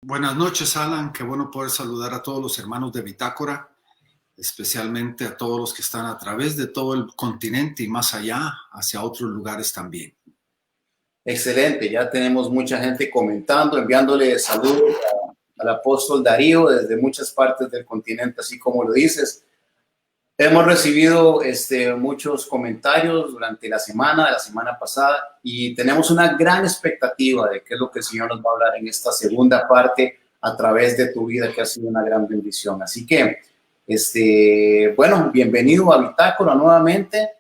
Buenas noches, Alan. Qué bueno poder saludar a todos los hermanos de Bitácora, especialmente a todos los que están a través de todo el continente y más allá, hacia otros lugares también. Excelente, ya tenemos mucha gente comentando, enviándole saludos al apóstol Darío desde muchas partes del continente, así como lo dices. Hemos recibido muchos comentarios durante la semana pasada, y tenemos una gran expectativa de qué es lo que el Señor nos va a hablar en esta segunda parte a través de tu vida, que ha sido una gran bendición. Así que, bueno, bienvenido a Bitácora nuevamente.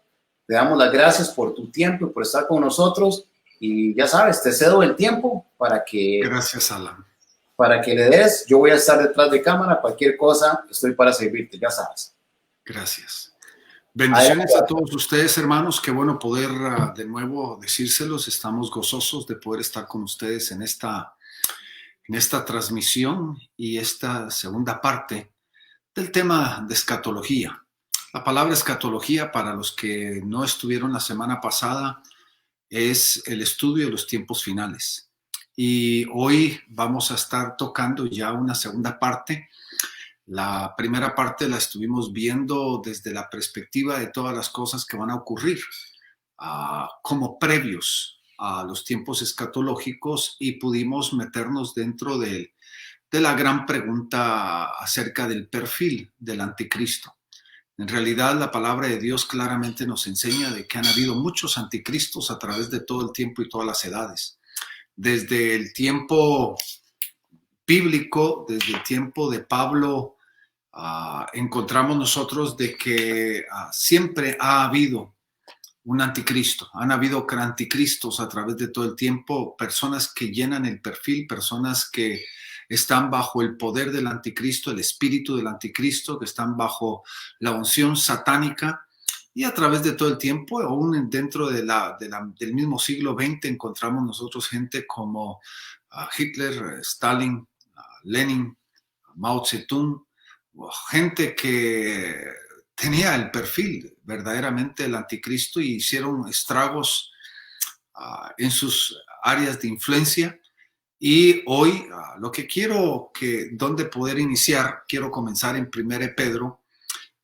Te damos las gracias por tu tiempo y por estar con nosotros. Y ya sabes, te cedo el tiempo para que... Gracias, Alan. Para que le des. Yo voy a estar detrás de cámara. Cualquier cosa, estoy para servirte, ya sabes. Gracias. Bendiciones a todos ustedes, hermanos. Qué bueno poder de nuevo decírselos. Estamos gozosos de poder estar con ustedes en esta transmisión y esta segunda parte del tema de escatología. La palabra escatología, para los que no estuvieron la semana pasada, es el estudio de los tiempos finales. Y hoy vamos a estar tocando ya una segunda parte. La primera parte la estuvimos viendo desde la perspectiva de todas las cosas que van a ocurrir como previos a los tiempos escatológicos, y pudimos meternos dentro de la gran pregunta acerca del perfil del anticristo. En realidad, la palabra de Dios claramente nos enseña de que han habido muchos anticristos a través de todo el tiempo y todas las edades. Desde el tiempo bíblico, desde el tiempo de Pablo, encontramos nosotros de que siempre ha habido un anticristo. Han habido anticristos a través de todo el tiempo, personas que llenan el perfil, personas que están bajo el poder del anticristo, el espíritu del anticristo, que están bajo la unción satánica. Y a través de todo el tiempo, aún dentro del mismo siglo XX, encontramos nosotros gente como Hitler, Stalin, Lenin, Mao Zedong, gente que tenía el perfil verdaderamente del anticristo y hicieron estragos en sus áreas de influencia. Y hoy lo que quiero donde poder iniciar, quiero comenzar en 1 Pedro,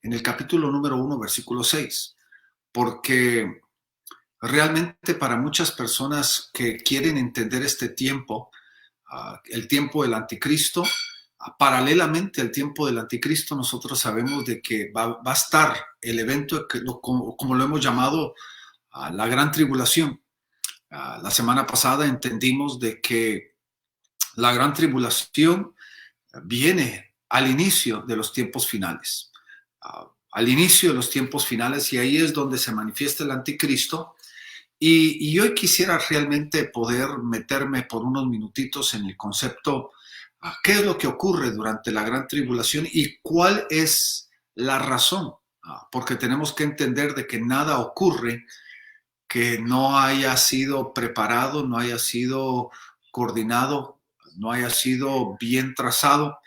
en el capítulo número 1, versículo 6, porque realmente para muchas personas que quieren entender este tiempo, el tiempo del anticristo, paralelamente al tiempo del anticristo, nosotros sabemos de que va a estar el evento, como lo hemos llamado, la gran tribulación. La semana pasada entendimos de que la gran tribulación viene al inicio de los tiempos finales. Al inicio de los tiempos finales, y ahí es donde se manifiesta el anticristo. Y hoy quisiera realmente poder meterme por unos minutitos en el concepto, qué es lo que ocurre durante la gran tribulación y cuál es la razón, porque tenemos que entender de que nada ocurre que no haya sido preparado, no haya sido coordinado, no haya sido bien trazado.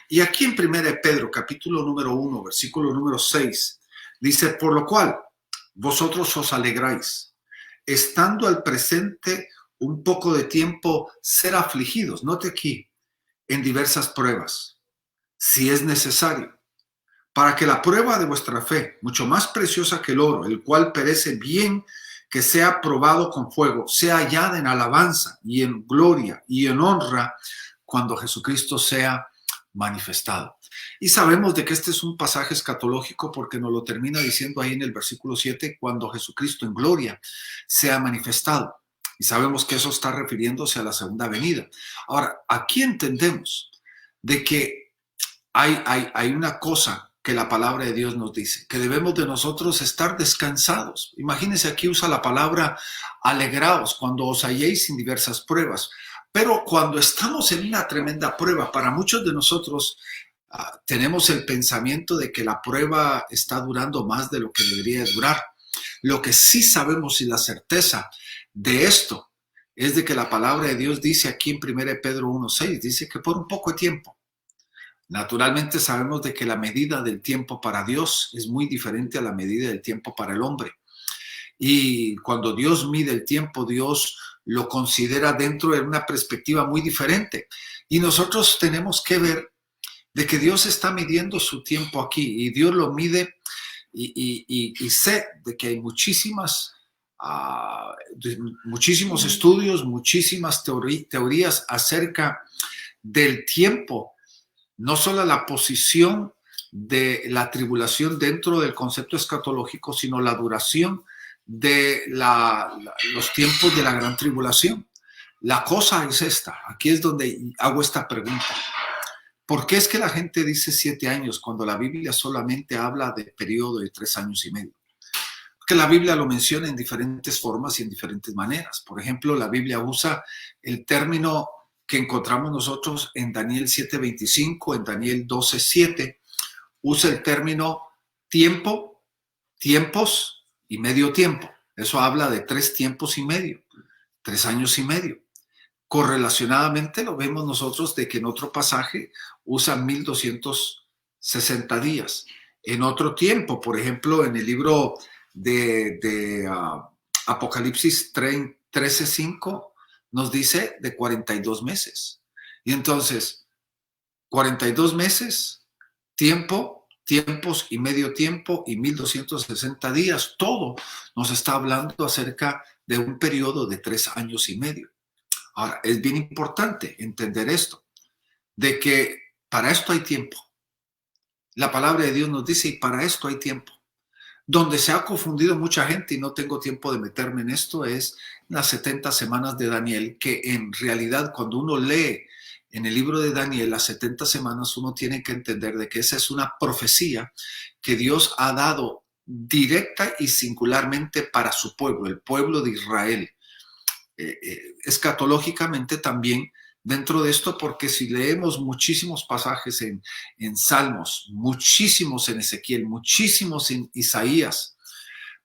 Y aquí en 1 Pedro, capítulo número 1, versículo número 6, dice: por lo cual vosotros os alegráis, estando al presente un poco de tiempo ser afligidos, note aquí, en diversas pruebas, si es necesario, para que la prueba de vuestra fe, mucho más preciosa que el oro, el cual perece, bien que sea probado con fuego, sea hallada en alabanza y en gloria y en honra cuando Jesucristo sea manifestado. Y sabemos de que este es un pasaje escatológico porque nos lo termina diciendo ahí en el versículo 7, cuando Jesucristo en gloria sea manifestado. Y sabemos que eso está refiriéndose a la segunda venida. Ahora, aquí entendemos de que hay una cosa que la palabra de Dios nos dice, que debemos de nosotros estar descansados. Imagínense, aquí usa la palabra alegraos cuando os halléis en diversas pruebas. Pero cuando estamos en una tremenda prueba, para muchos de nosotros tenemos el pensamiento de que la prueba está durando más de lo que debería durar. Lo que sí sabemos y la certeza de esto es de que la palabra de Dios dice aquí en 1 Pedro 1:6, dice que por un poco de tiempo. Naturalmente sabemos de que la medida del tiempo para Dios es muy diferente a la medida del tiempo para el hombre. Y cuando Dios mide el tiempo, Dios lo considera dentro de una perspectiva muy diferente. Y nosotros tenemos que ver de que Dios está midiendo su tiempo aquí y Dios lo mide y sé de que hay muchísimos estudios, muchísimas teorías acerca del tiempo, no solo la posición de la tribulación dentro del concepto escatológico, sino la duración de los tiempos de la gran tribulación. La cosa es esta, aquí es donde hago esta pregunta. ¿Por qué es que la gente dice 7 años cuando la Biblia solamente habla de periodo de 3 años y medio? Porque la Biblia lo menciona en diferentes formas y en diferentes maneras. Por ejemplo, la Biblia usa el término que encontramos nosotros en Daniel 7:25, en Daniel 12:7, usa el término tiempo, tiempos y medio tiempo. Eso habla de 3 tiempos y medio, 3 años y medio. Correlacionadamente lo vemos nosotros de que en otro pasaje usa 1260 días. En otro tiempo, por ejemplo, en el libro de Apocalipsis 13:5 nos dice de 42 meses. Y entonces, 42 meses, tiempo, tiempos y medio tiempo y 1260 días, todo nos está hablando acerca de un periodo de 3 años y medio. Ahora, es bien importante entender esto, de que para esto hay tiempo. La palabra de Dios nos dice, y para esto hay tiempo. Donde se ha confundido mucha gente, y no tengo tiempo de meterme en esto, es las 70 semanas de Daniel, que en realidad cuando uno lee en el libro de Daniel las 70 semanas, uno tiene que entender de que esa es una profecía que Dios ha dado directa y singularmente para su pueblo, el pueblo de Israel. Escatológicamente también dentro de esto, porque si leemos muchísimos pasajes en Salmos, muchísimos en Ezequiel, muchísimos en Isaías,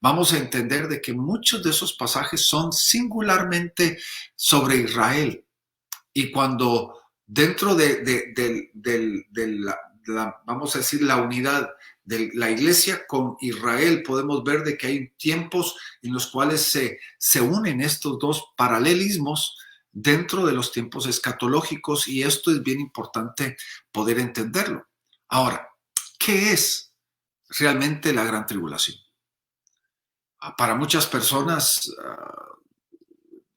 vamos a entender de que muchos de esos pasajes son singularmente sobre Israel. Y cuando dentro de vamos a decir, la unidad de la iglesia con Israel, podemos ver de que hay tiempos en los cuales se unen estos dos paralelismos dentro de los tiempos escatológicos, y esto es bien importante poder entenderlo. Ahora, ¿qué es realmente la gran tribulación? Para muchas personas,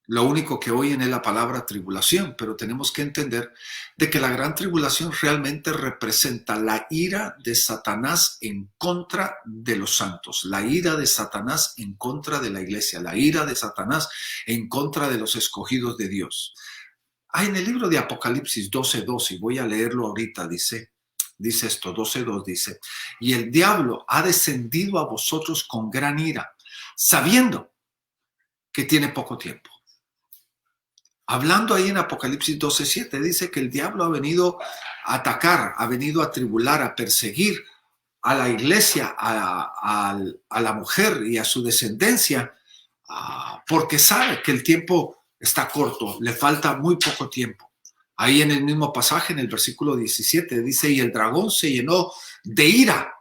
lo único que oyen es la palabra tribulación, pero tenemos que entender de que la gran tribulación realmente representa la ira de Satanás en contra de los santos, la ira de Satanás en contra de la iglesia, la ira de Satanás en contra de los escogidos de Dios. En el libro de Apocalipsis 12:2, y voy a leerlo ahorita, dice esto, 12:2 dice, y el diablo ha descendido a vosotros con gran ira, sabiendo que tiene poco tiempo. Hablando ahí en Apocalipsis 12:7, dice que el diablo ha venido a atacar, ha venido a tribular, a perseguir a la iglesia, a la mujer y a su descendencia, porque sabe que el tiempo está corto, le falta muy poco tiempo. Ahí en el mismo pasaje, en el versículo 17, dice, y el dragón se llenó de ira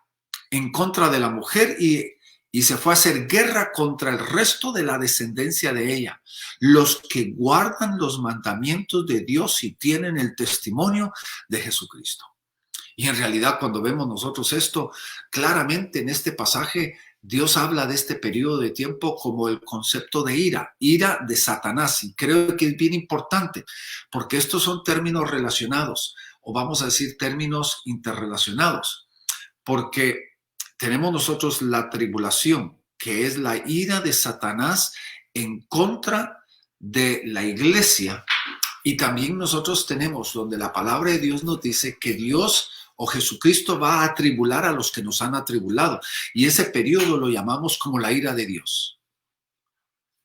en contra de la mujer y se fue a hacer guerra contra el resto de la descendencia de ella, los que guardan los mandamientos de Dios y tienen el testimonio de Jesucristo. Y en realidad, cuando vemos nosotros esto, claramente en este pasaje, Dios habla de este periodo de tiempo como el concepto de ira de Satanás. Y creo que es bien importante, porque estos son términos relacionados, o vamos a decir términos interrelacionados, porque tenemos nosotros la tribulación, que es la ira de Satanás en contra de la iglesia, y también nosotros tenemos donde la palabra de Dios nos dice que Dios o Jesucristo va a atribular a los que nos han atribulado, y ese periodo lo llamamos como la ira de Dios.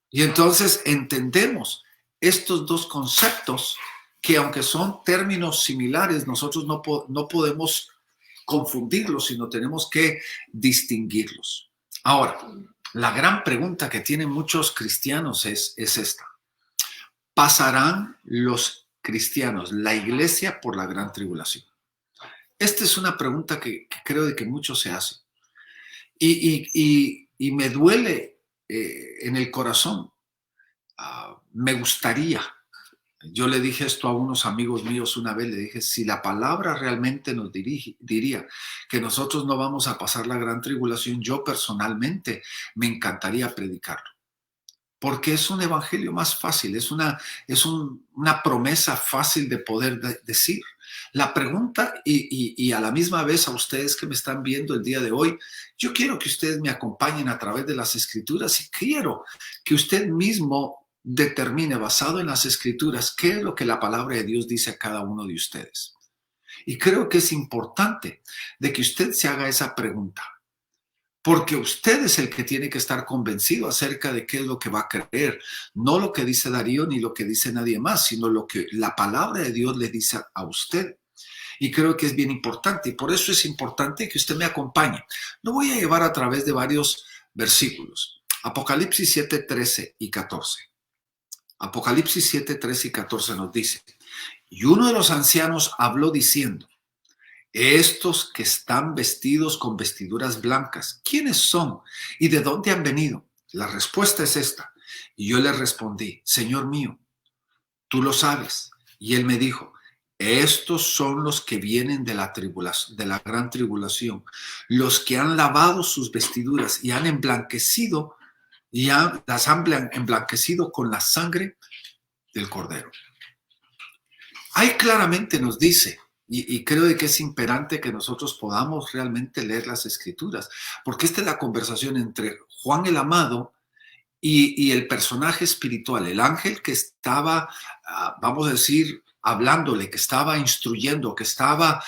Y entonces entendemos estos dos conceptos que, aunque son términos similares, nosotros no podemos confundirlos, sino tenemos que distinguirlos. Ahora, la gran pregunta que tienen muchos cristianos es esta. ¿Pasarán los cristianos, la iglesia, por la gran tribulación? Esta es una pregunta que creo de que muchos se hacen. Y me duele en el corazón. Me gustaría Yo le dije esto a unos amigos míos una vez, le dije, si la palabra realmente nos diría que nosotros no vamos a pasar la gran tribulación, yo personalmente me encantaría predicarlo. Porque es un evangelio más fácil, una promesa fácil de poder decir. La pregunta, y a la misma vez a ustedes que me están viendo el día de hoy, yo quiero que ustedes me acompañen a través de las Escrituras y quiero que usted mismo determine, basado en las Escrituras, qué es lo que la palabra de Dios dice a cada uno de ustedes. Y creo que es importante de que usted se haga esa pregunta. Porque usted es el que tiene que estar convencido acerca de qué es lo que va a creer. No lo que dice Darío ni lo que dice nadie más, sino lo que la palabra de Dios le dice a usted. Y creo que es bien importante. Y por eso es importante que usted me acompañe. Lo voy a llevar a través de varios versículos. Apocalipsis 7, 13 y 14. Apocalipsis 7, 13 y 14 nos dice: y uno de los ancianos habló diciendo: estos que están vestidos con vestiduras blancas, ¿quiénes son y de dónde han venido? La respuesta es esta. Y yo le respondí: Señor mío, tú lo sabes. Y él me dijo: estos son los que vienen de la tribulación, de la gran tribulación, los que han lavado sus vestiduras y han emblanquecido las han emblanquecido con la sangre del Cordero. Ahí claramente nos dice, y creo de que es imperante que nosotros podamos realmente leer las Escrituras, porque esta es la conversación entre Juan el Amado y el personaje espiritual, el ángel que estaba, vamos a decir, hablándole, que estaba instruyendo, que estaba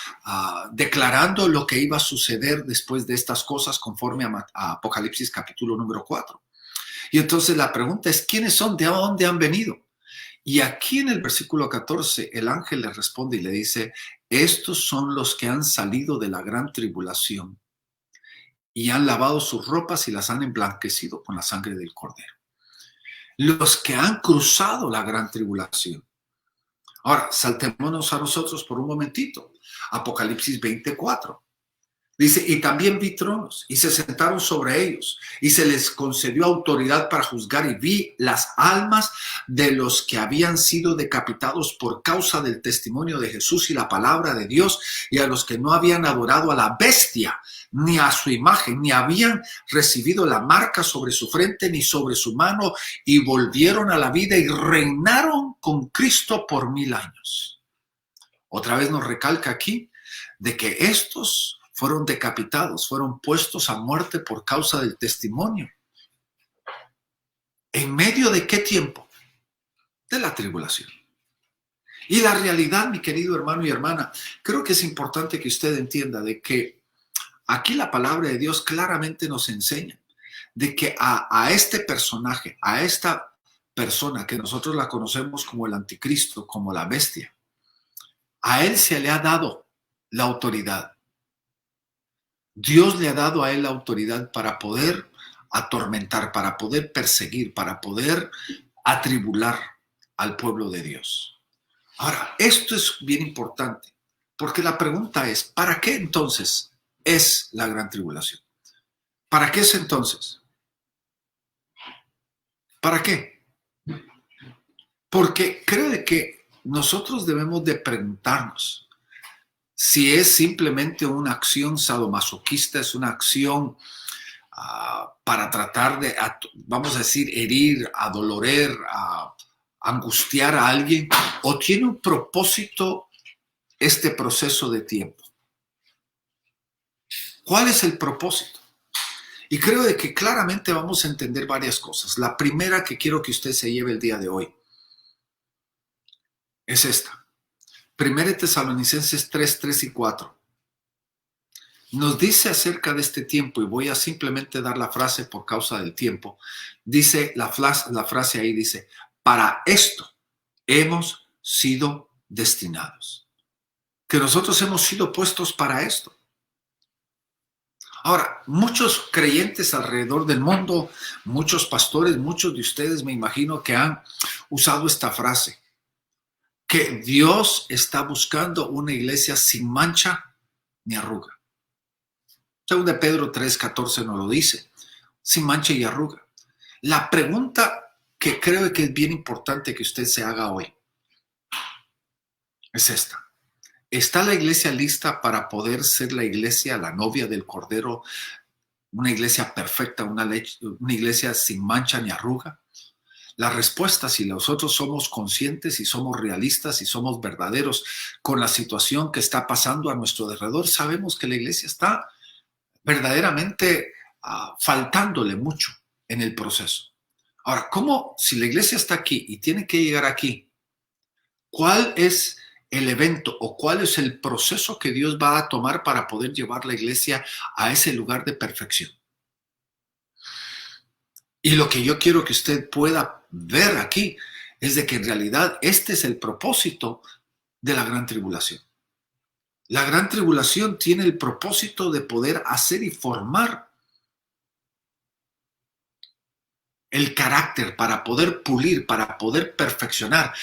declarando lo que iba a suceder después de estas cosas conforme a Apocalipsis capítulo número 4. Y entonces la pregunta es, ¿quiénes son? ¿De dónde han venido? Y aquí en el versículo 14, el ángel le responde y le dice: estos son los que han salido de la gran tribulación y han lavado sus ropas y las han emblanquecido con la sangre del Cordero. Los que han cruzado la gran tribulación. Ahora, saltémonos a nosotros por un momentito. Apocalipsis 24. Dice: y también vi tronos y se sentaron sobre ellos y se les concedió autoridad para juzgar, y vi las almas de los que habían sido decapitados por causa del testimonio de Jesús y la palabra de Dios, y a los que no habían adorado a la bestia ni a su imagen, ni habían recibido la marca sobre su frente ni sobre su mano, y volvieron a la vida y reinaron con Cristo por 1000 años. Otra vez nos recalca aquí de que estos fueron decapitados, fueron puestos a muerte por causa del testimonio. ¿En medio de qué tiempo? De la tribulación. Y la realidad, mi querido hermano y hermana, creo que es importante que usted entienda de que aquí la palabra de Dios claramente nos enseña de que a este personaje, a esta persona que nosotros la conocemos como el anticristo, como la bestia, a él se le ha dado la autoridad. Dios le ha dado a él la autoridad para poder atormentar, para poder perseguir, para poder atribular al pueblo de Dios. Ahora, esto es bien importante, porque la pregunta es, ¿para qué entonces es la gran tribulación? ¿Para qué es entonces? ¿Para qué? Porque creo que nosotros debemos de preguntarnos si es simplemente una acción sadomasoquista, es una acción para tratar de, vamos a decir, herir, adolorer, angustiar a alguien, o tiene un propósito este proceso de tiempo. ¿Cuál es el propósito? Y creo de que claramente vamos a entender varias cosas. La primera que quiero que usted se lleve el día de hoy es esta. 1 Tesalonicenses 3, 3 y 4. Nos dice acerca de este tiempo, y voy a simplemente dar la frase por causa del tiempo. Dice la frase ahí, dice: para esto hemos sido destinados. Que nosotros hemos sido puestos para esto. Ahora, muchos creyentes alrededor del mundo, muchos pastores, muchos de ustedes me imagino que han usado esta frase, que Dios está buscando una iglesia sin mancha ni arruga. Según Pedro 3:14 nos lo dice, sin mancha y arruga. La pregunta que creo que es bien importante que usted se haga hoy es esta. ¿Está la iglesia lista para poder ser la iglesia, la novia del Cordero, una iglesia perfecta, una iglesia sin mancha ni arruga? La respuesta, si nosotros somos conscientes y somos realistas y somos verdaderos con la situación que está pasando a nuestro alrededor, sabemos que la iglesia está verdaderamente faltándole mucho en el proceso. Ahora, ¿cómo, si la iglesia está aquí y tiene que llegar aquí, cuál es el evento o cuál es el proceso que Dios va a tomar para poder llevar la iglesia a ese lugar de perfección? Y lo que yo quiero que usted pueda ver aquí es de que en realidad este es el propósito de la gran tribulación. La gran tribulación tiene el propósito de poder hacer y formar el carácter, para poder pulir, para poder perfeccionar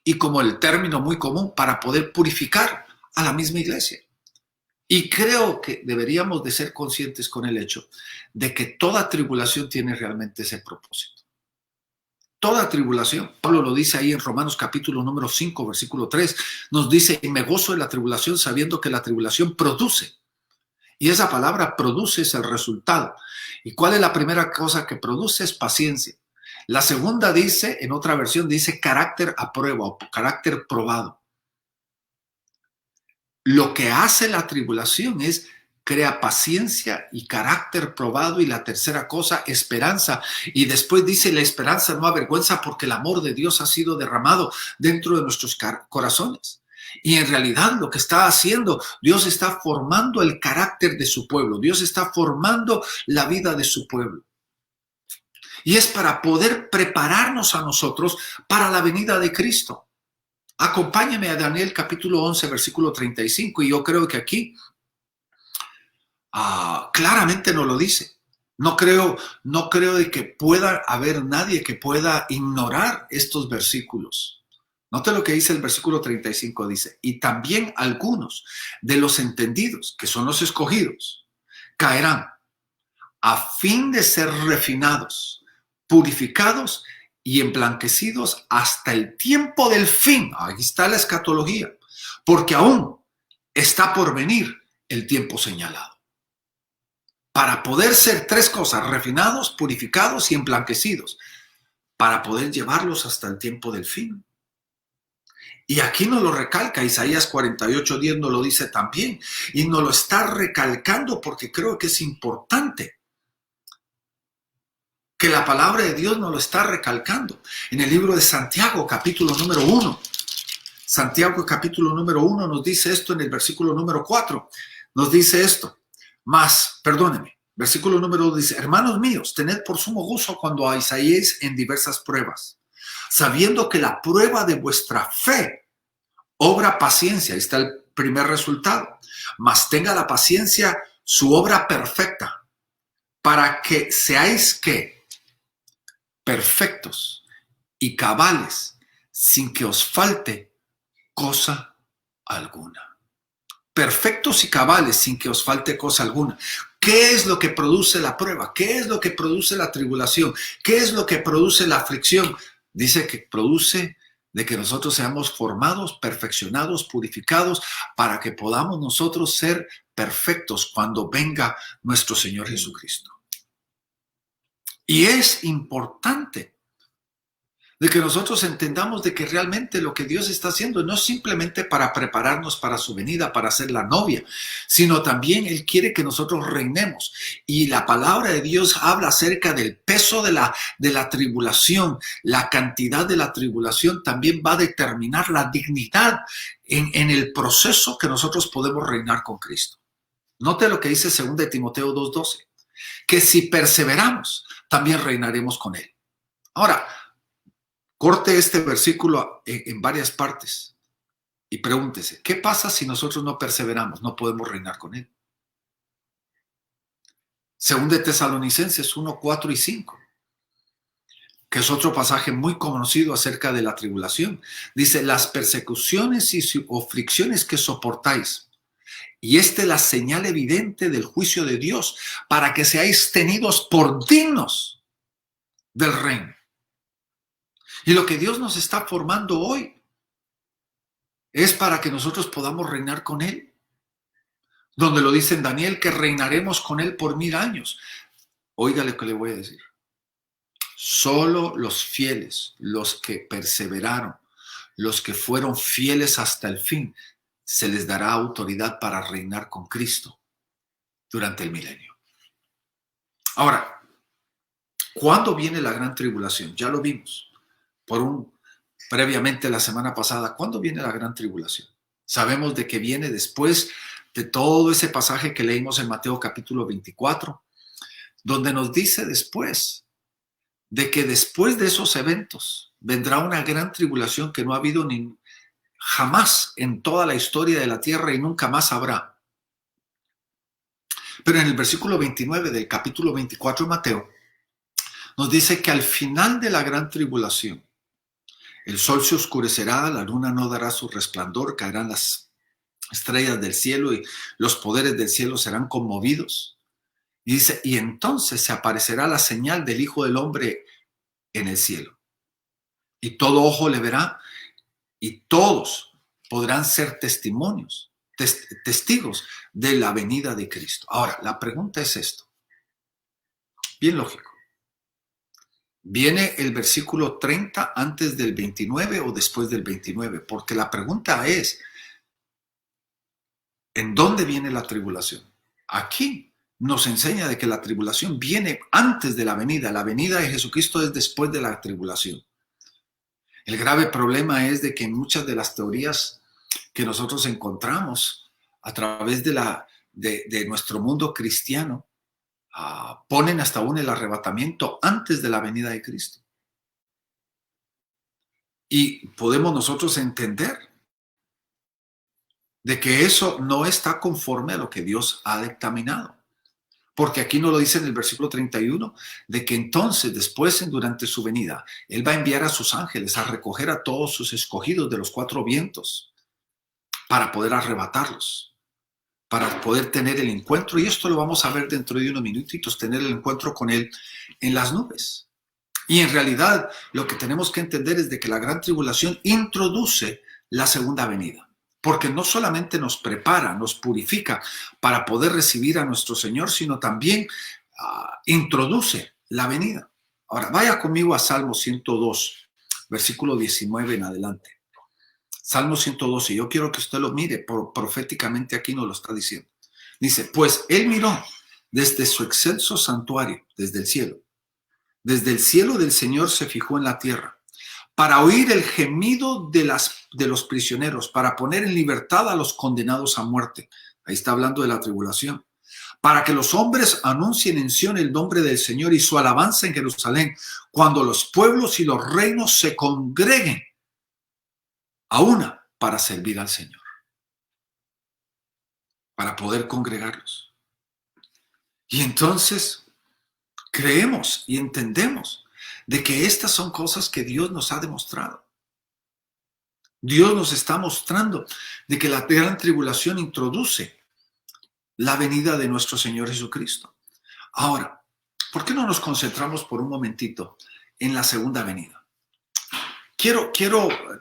y, como el término muy común, para poder purificar a la misma iglesia. Y creo que deberíamos de ser conscientes con el hecho de que toda tribulación tiene realmente ese propósito. Toda tribulación, Pablo lo dice ahí en Romanos capítulo número 5, versículo 3, nos dice: y me gozo de la tribulación sabiendo que la tribulación produce. Y esa palabra produce es el resultado. ¿Y cuál es la primera cosa que produce? Es paciencia. La segunda dice, en otra versión dice carácter a prueba o carácter probado. Lo que hace la tribulación es crea paciencia y carácter probado, y la tercera cosa, esperanza. Y después dice: la esperanza no avergüenza porque el amor de Dios ha sido derramado dentro de nuestros corazones. Y en realidad lo que está haciendo, Dios está formando el carácter de su pueblo. Dios está formando la vida de su pueblo. Y es para poder prepararnos a nosotros para la venida de Cristo. Acompáñame a Daniel capítulo 11, versículo 35. Y yo creo que aquí claramente nos lo dice. No creo de que pueda haber nadie que pueda ignorar estos versículos. Note lo que dice el versículo 35, dice: y también algunos de los entendidos, que son los escogidos, caerán a fin de ser refinados, purificados y emblanquecidos hasta el tiempo del fin. Ahí está la escatología, porque aún está por venir el tiempo señalado. Para poder ser tres cosas: refinados, purificados y emblanquecidos, para poder llevarlos hasta el tiempo del fin. Y aquí nos lo recalca, Isaías 48:10 nos lo dice también, y nos lo está recalcando porque creo que es importante que la palabra de Dios nos lo está recalcando. En el libro de Santiago, capítulo número 1, Santiago capítulo número 1 nos dice esto en el versículo número 4, nos dice esto: versículo número 2 dice: hermanos míos, tened por sumo gozo cuando halláis en diversas pruebas, sabiendo que la prueba de vuestra fe obra paciencia. Ahí está el primer resultado. Mas tenga la paciencia su obra perfecta, para que seáis ¿qué? Perfectos y cabales, sin que os falte cosa alguna. Perfectos y cabales, sin que os falte cosa alguna. ¿Qué es lo que produce la prueba? ¿Qué es lo que produce la tribulación? ¿Qué es lo que produce la aflicción? Dice que produce de que nosotros seamos formados, perfeccionados, purificados, para que podamos nosotros ser perfectos cuando venga nuestro Señor Jesucristo. Y es importante de que nosotros entendamos de que realmente lo que Dios está haciendo no es simplemente para prepararnos para su venida, para ser la novia, sino también Él quiere que nosotros reinemos. Y la palabra de Dios habla acerca del peso de la tribulación. La cantidad de la tribulación también va a determinar la dignidad en el proceso que nosotros podemos reinar con Cristo. Note lo que dice 2 Timoteo 2:12, que si perseveramos, también reinaremos con Él. Ahora, corte este versículo en varias partes y pregúntese: ¿qué pasa si nosotros no perseveramos? No podemos reinar con Él. 2 Tesalonicenses 1, 4 y 5, que es otro pasaje muy conocido acerca de la tribulación. Dice: las persecuciones y aflicciones que soportáis, y esta es la señal evidente del juicio de Dios, para que seáis tenidos por dignos del reino. Y lo que Dios nos está formando hoy es para que nosotros podamos reinar con Él. Donde lo dice en Daniel, que reinaremos con Él por 1000 años. Oiga lo que le voy a decir. Solo los fieles, los que perseveraron, los que fueron fieles hasta el fin, se les dará autoridad para reinar con Cristo durante el milenio. Ahora, ¿cuándo viene la gran tribulación? Ya lo vimos previamente la semana pasada. ¿Cuándo viene la gran tribulación? Sabemos de que viene después de todo ese pasaje que leímos en Mateo capítulo 24, donde nos dice después de que después de esos eventos vendrá una gran tribulación que no ha habido jamás en toda la historia de la tierra y nunca más habrá. Pero en el versículo 29 del capítulo 24 de Mateo nos dice que al final de la gran tribulación el sol se oscurecerá, la luna no dará su resplandor, caerán las estrellas del cielo y los poderes del cielo serán conmovidos. Y dice, y entonces se aparecerá la señal del Hijo del Hombre en el cielo. Y todo ojo le verá y todos podrán ser testimonios, testigos de la venida de Cristo. Ahora, la pregunta es esto. Bien lógico. ¿Viene el versículo 30 antes del 29 o después del 29? Porque la pregunta es, ¿en dónde viene la tribulación? Aquí nos enseña de que la tribulación viene antes de la venida. La venida de Jesucristo es después de la tribulación. El grave problema es de que muchas de las teorías que nosotros encontramos a través de nuestro mundo cristiano ponen hasta aún el arrebatamiento antes de la venida de Cristo. Y podemos nosotros entender de que eso no está conforme a lo que Dios ha dictaminado. Porque aquí nos lo dice en el versículo 31, de que entonces, después, durante su venida, Él va a enviar a sus ángeles a recoger a todos sus escogidos de los 4 vientos para poder arrebatarlos, para poder tener el encuentro. Y esto lo vamos a ver dentro de unos minutitos, tener el encuentro con Él en las nubes. Y en realidad, lo que tenemos que entender es de que la gran tribulación introduce la segunda venida. Porque no solamente nos prepara, nos purifica para poder recibir a nuestro Señor, sino también introduce la venida. Ahora, vaya conmigo a Salmo 102, versículo 19 en adelante. Salmo 112, yo quiero que usted lo mire, proféticamente aquí nos lo está diciendo. Dice, pues Él miró desde su excelso santuario, desde el cielo. Desde el cielo del Señor se fijó en la tierra, para oír el gemido de los prisioneros, para poner en libertad a los condenados a muerte. Ahí está hablando de la tribulación. Para que los hombres anuncien en Sión el nombre del Señor y su alabanza en Jerusalén, cuando los pueblos y los reinos se congreguen a una para servir al Señor, para poder congregarlos. Y entonces creemos y entendemos de que estas son cosas que Dios nos ha demostrado. Dios nos está mostrando de que la gran tribulación introduce la venida de nuestro Señor Jesucristo. Ahora, ¿por qué no nos concentramos por un momentito en la segunda venida? Quiero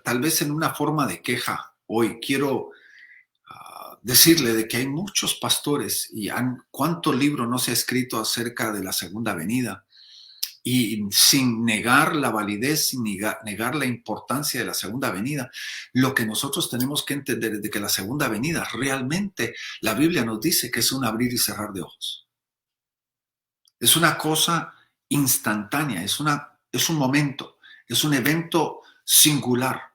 tal vez en una forma de queja hoy, quiero decirle de que hay muchos pastores y cuánto libro no se ha escrito acerca de la segunda venida. Y sin negar la validez, sin negar la importancia de la segunda venida, lo que nosotros tenemos que entender es de que la segunda venida realmente, la Biblia nos dice que es un abrir y cerrar de ojos. Es una cosa instantánea, es un momento, es un evento singular.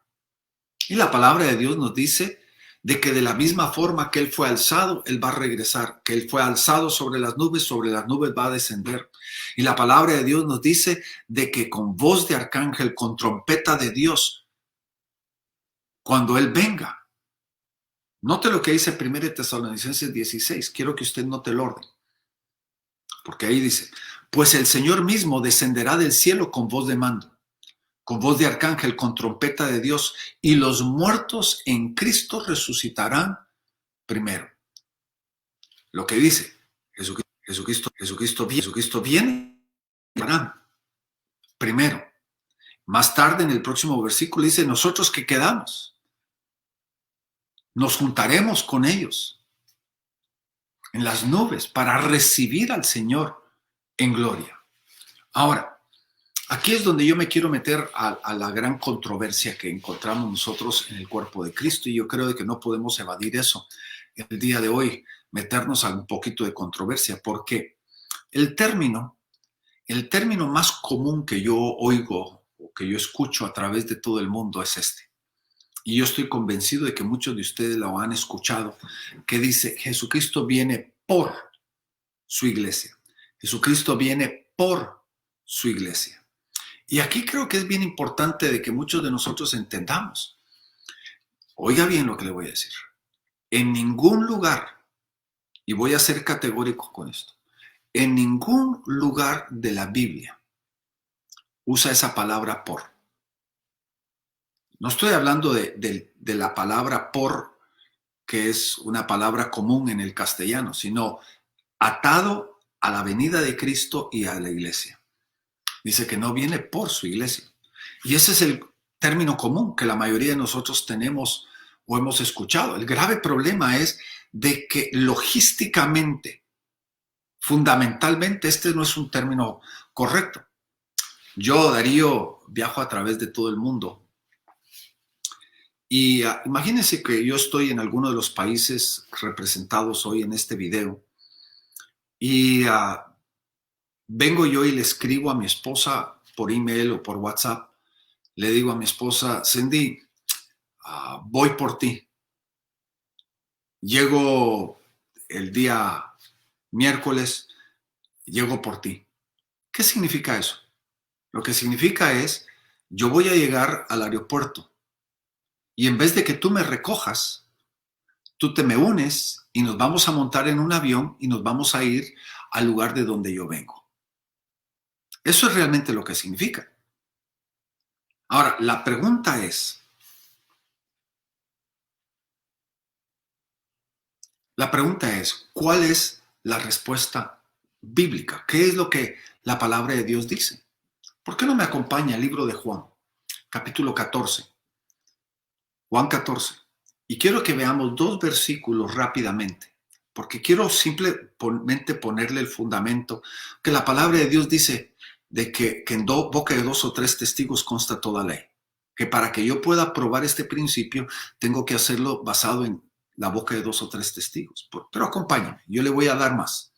Y la palabra de Dios nos dice de que de la misma forma que Él fue alzado, Él va a regresar, que Él fue alzado sobre las nubes va a descender. Y la palabra de Dios nos dice de que con voz de arcángel, con trompeta de Dios, cuando Él venga. Note lo que dice 1 Tesalonicenses 16, quiero que usted note el orden. Porque ahí dice, pues el Señor mismo descenderá del cielo con voz de mando, con voz de arcángel, con trompeta de Dios, y los muertos en Cristo resucitarán primero. Lo que dice, Jesucristo viene primero. Más tarde en el próximo versículo dice, nosotros que quedamos, Nos juntaremos con ellos en las nubes para recibir al Señor en gloria. Ahora, aquí es donde yo me quiero meter a la gran controversia que encontramos nosotros en el cuerpo de Cristo, y yo creo de que no podemos evadir eso el día de hoy, meternos a un poquito de controversia, porque el término más común que yo oigo o que yo escucho a través de todo el mundo es este. Y yo estoy convencido de que muchos de ustedes lo han escuchado, que dice: Jesucristo viene por su iglesia. Jesucristo viene por su iglesia. Y aquí creo que es bien importante de que muchos de nosotros entendamos. Oiga bien lo que le voy a decir. En ningún lugar, y voy a ser categórico con esto, en ningún lugar de la Biblia usa esa palabra por. No estoy hablando de la palabra por, que es una palabra común en el castellano, sino atado a la venida de Cristo y a la iglesia. Dice que no viene por su iglesia. Y ese es el término común que la mayoría de nosotros tenemos o hemos escuchado. El grave problema es de que logísticamente, fundamentalmente, este no es un término correcto. Yo, Darío, viajo a través de todo el mundo. Y imagínense que yo estoy en alguno de los países representados hoy en este video y vengo yo y le escribo a mi esposa por email o por WhatsApp. Le digo a mi esposa: Cindy, voy por ti. Llego el día miércoles, llego por ti. ¿Qué significa eso? Lo que significa es: yo voy a llegar al aeropuerto y en vez de que tú me recojas, tú te me unes y nos vamos a montar en un avión y nos vamos a ir al lugar de donde yo vengo. Eso es realmente lo que significa. Ahora, la pregunta es, ¿cuál es la respuesta bíblica? ¿Qué es lo que la palabra de Dios dice? ¿Por qué no me acompaña el libro de Juan, capítulo 14? Juan 14. Y quiero que veamos dos versículos rápidamente, porque quiero simplemente ponerle el fundamento, que la palabra de Dios dice de que en boca de 2 o 3 testigos consta toda ley. Que para que yo pueda probar este principio, tengo que hacerlo basado en la boca de 2 o 3 testigos. Pero acompáñame, yo le voy a dar más.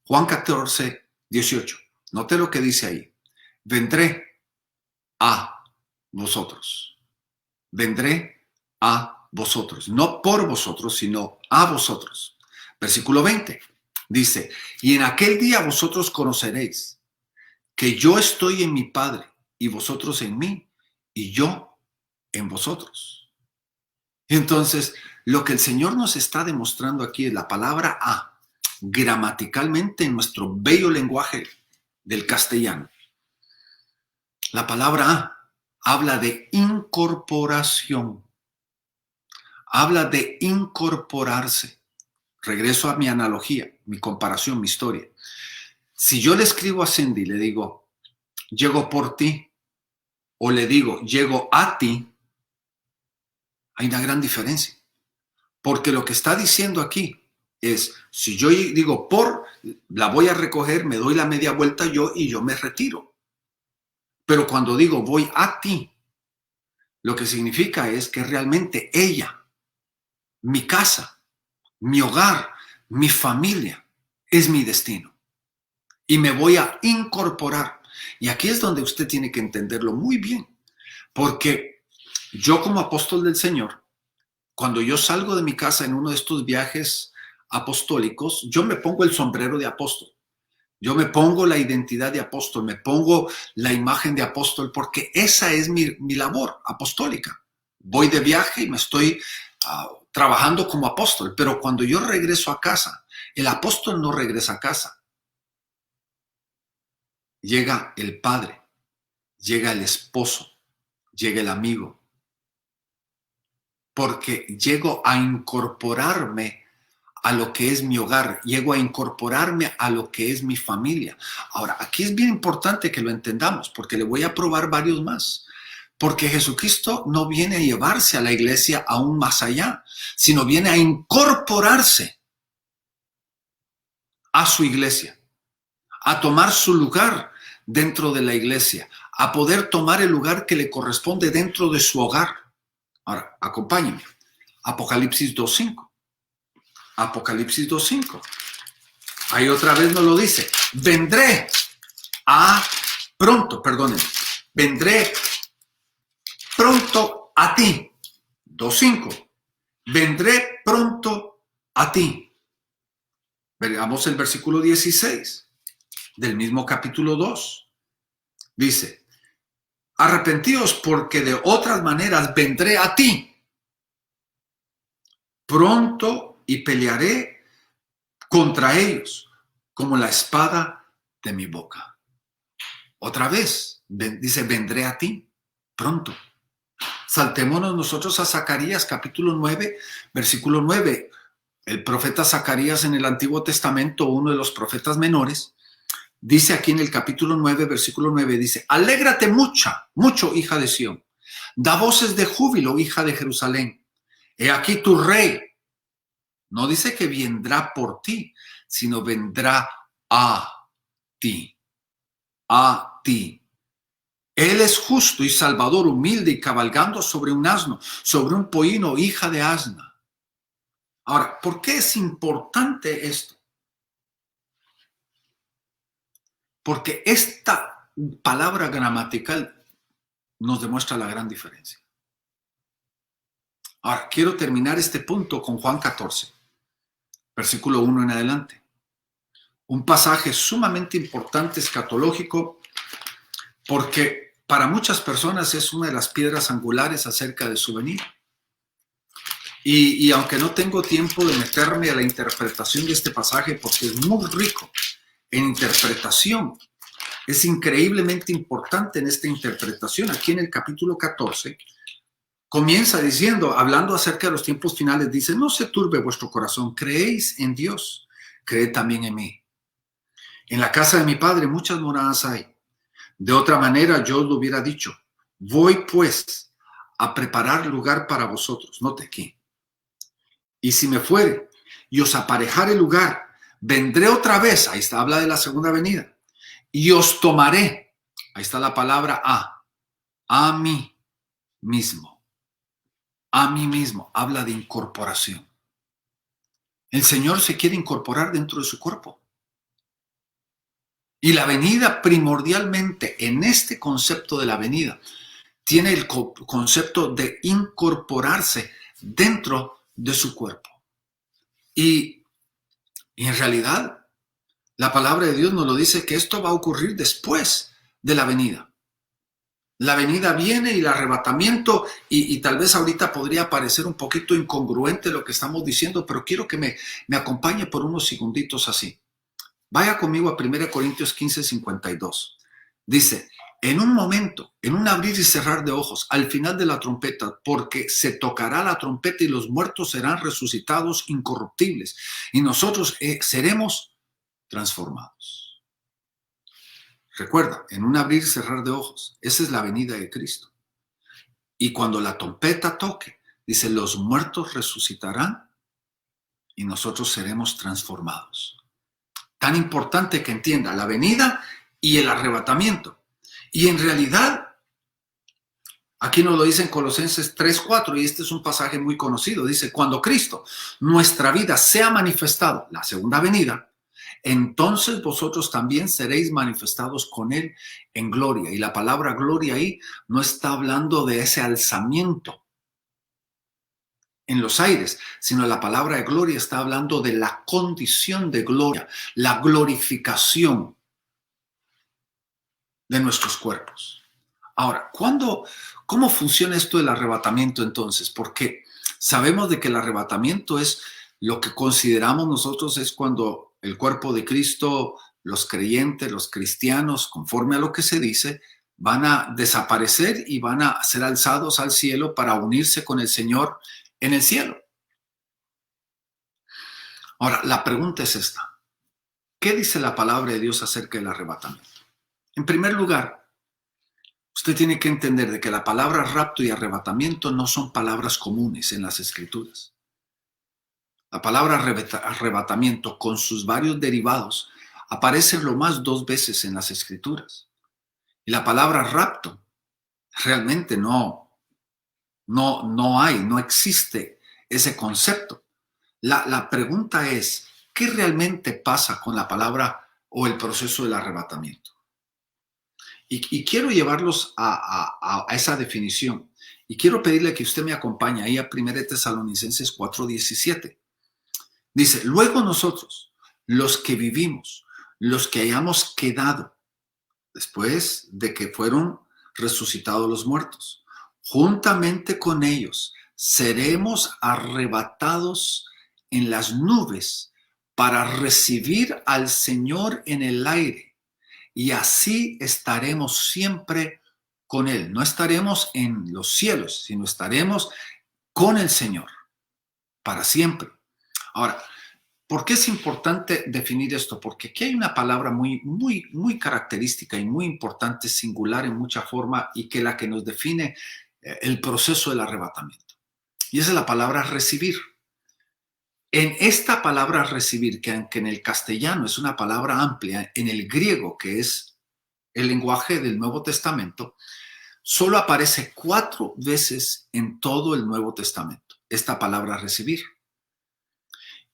Juan 14, 18. Note lo que dice ahí. Vendré a vosotros. Vendré a vosotros. No por vosotros, sino a vosotros. Versículo 20. Dice: y en aquel día vosotros conoceréis que yo estoy en mi Padre y vosotros en mí y yo en vosotros. Entonces, lo que el Señor nos está demostrando aquí es la palabra a, gramaticalmente en nuestro bello lenguaje del castellano. La palabra a habla de incorporación. Habla de incorporarse. Regreso a mi analogía, mi comparación, mi historia. Si yo le escribo a Cindy y le digo: llego por ti, o le digo: llego a ti, hay una gran diferencia. Porque lo que está diciendo aquí es: si yo digo por, la voy a recoger, me doy la media vuelta yo y yo me retiro. Pero cuando digo voy a ti, lo que significa es que realmente ella, mi casa, mi hogar, mi familia, es mi destino. Y me voy a incorporar. Y aquí es donde usted tiene que entenderlo muy bien. Porque yo, como apóstol del Señor, cuando yo salgo de mi casa en uno de estos viajes apostólicos, yo me pongo el sombrero de apóstol. Yo me pongo la identidad de apóstol, me pongo la imagen de apóstol, porque esa es mi labor apostólica. Voy de viaje y me estoy trabajando como apóstol, pero cuando yo regreso a casa, el apóstol no regresa a casa. Llega el padre, llega el esposo, llega el amigo, porque llego a incorporarme a lo que es mi hogar, llego a incorporarme a lo que es mi familia. Ahora, aquí es bien importante que lo entendamos, porque le voy a probar varios más. Porque Jesucristo no viene a llevarse a la iglesia aún más allá, sino viene a incorporarse a su iglesia, a tomar su lugar dentro de la iglesia, a poder tomar el lugar que le corresponde dentro de su hogar. Ahora, acompáñenme. Apocalipsis 2.5. Apocalipsis 2.5. Ahí otra vez nos lo dice. Vendré pronto a ti. 2.5. Vendré pronto a ti. Veamos el versículo 16 del mismo capítulo 2. Dice, arrepentíos porque de otras maneras vendré a ti pronto y pelearé contra ellos como la espada de mi boca. Otra vez, dice, vendré a ti pronto. Saltémonos nosotros a Zacarías capítulo 9, versículo 9. El profeta Zacarías en el Antiguo Testamento, uno de los profetas menores, dice aquí en el capítulo 9, versículo 9, dice, alégrate mucho, hija de Sión. Da voces de júbilo, hija de Jerusalén. He aquí tu rey. No dice que vendrá por ti, sino vendrá a ti. A ti. Él es justo y salvador, humilde y cabalgando sobre un asno, sobre un pollino, hija de asna. Ahora, ¿por qué es importante esto? Porque esta palabra gramatical nos demuestra la gran diferencia. Ahora, quiero terminar este punto con Juan 14, versículo 1 en adelante. Un pasaje sumamente importante, escatológico, porque para muchas personas es una de las piedras angulares acerca de su venida. Y aunque no tengo tiempo de meterme a la interpretación de este pasaje, porque es muy rico en interpretación, es increíblemente importante en esta interpretación. Aquí en el capítulo 14 comienza diciendo, hablando acerca de los tiempos finales, dice, no se turbe vuestro corazón, creéis en Dios, creed también en mí. En la casa de mi Padre muchas moradas hay. De otra manera yo os lo hubiera dicho, voy pues a preparar lugar para vosotros. Note aquí. Y si me fuere y os aparejare el lugar, vendré otra vez, ahí está, habla de la segunda venida, y os tomaré, ahí está la palabra a mí mismo. A mí mismo, habla de incorporación. El Señor se quiere incorporar dentro de su cuerpo. Y la venida primordialmente en este concepto de la venida tiene el concepto de incorporarse dentro de su cuerpo. Y en realidad la palabra de Dios nos lo dice que esto va a ocurrir después de la venida. La venida viene y el arrebatamiento, y tal vez ahorita podría parecer un poquito incongruente lo que estamos diciendo, pero quiero que me acompañe por unos segunditos así. Vaya conmigo a 1 Corintios 15, 52. Dice, en un momento, en un abrir y cerrar de ojos, al final de la trompeta, porque se tocará la trompeta y los muertos serán resucitados incorruptibles, y nosotros seremos transformados. Recuerda, en un abrir y cerrar de ojos, esa es la venida de Cristo. Y cuando la trompeta toque, dice, los muertos resucitarán y nosotros seremos transformados. Tan importante que entienda la venida y el arrebatamiento. Y en realidad, aquí nos lo dice en Colosenses 3:4, y este es un pasaje muy conocido. Dice, cuando Cristo, nuestra vida, sea manifestado, la segunda venida, entonces vosotros también seréis manifestados con Él en gloria. Y la palabra gloria ahí no está hablando de ese alzamiento en los aires, sino la palabra de gloria está hablando de la condición de gloria, la glorificación de nuestros cuerpos. Ahora, ¿cómo funciona esto del arrebatamiento entonces? Porque sabemos de que el arrebatamiento es lo que consideramos nosotros es cuando el cuerpo de Cristo, los creyentes, los cristianos, conforme a lo que se dice, van a desaparecer y van a ser alzados al cielo para unirse con el Señor en el cielo. Ahora, la pregunta es esta. ¿Qué dice la palabra de Dios acerca del arrebatamiento? En primer lugar, Usted tiene que entender de que la palabra rapto y arrebatamiento no son palabras comunes en las Escrituras. La palabra arrebatamiento, con sus varios derivados, aparece lo más 2 veces en las Escrituras. Y la palabra rapto realmente no existe ese concepto. La pregunta es, ¿qué realmente pasa con la palabra o el proceso del arrebatamiento? Y quiero llevarlos a esa definición. Y quiero pedirle que usted me acompañe ahí a 1 Tesalonicenses 4:17. Dice, luego nosotros, los que vivimos, los que hayamos quedado, después de que fueron resucitados los muertos, juntamente con ellos, seremos arrebatados en las nubes para recibir al Señor en el aire. Y así estaremos siempre con Él. No estaremos en los cielos, sino estaremos con el Señor para siempre. Ahora, ¿por qué es importante definir esto? Porque aquí hay una palabra muy característica y muy importante, singular en mucha forma, y que la que nos define el proceso del arrebatamiento. Y esa es la palabra recibir. En esta palabra recibir, que aunque en el castellano es una palabra amplia, en el griego, que es el lenguaje del Nuevo Testamento, solo aparece 4 veces en todo el Nuevo Testamento, esta palabra recibir.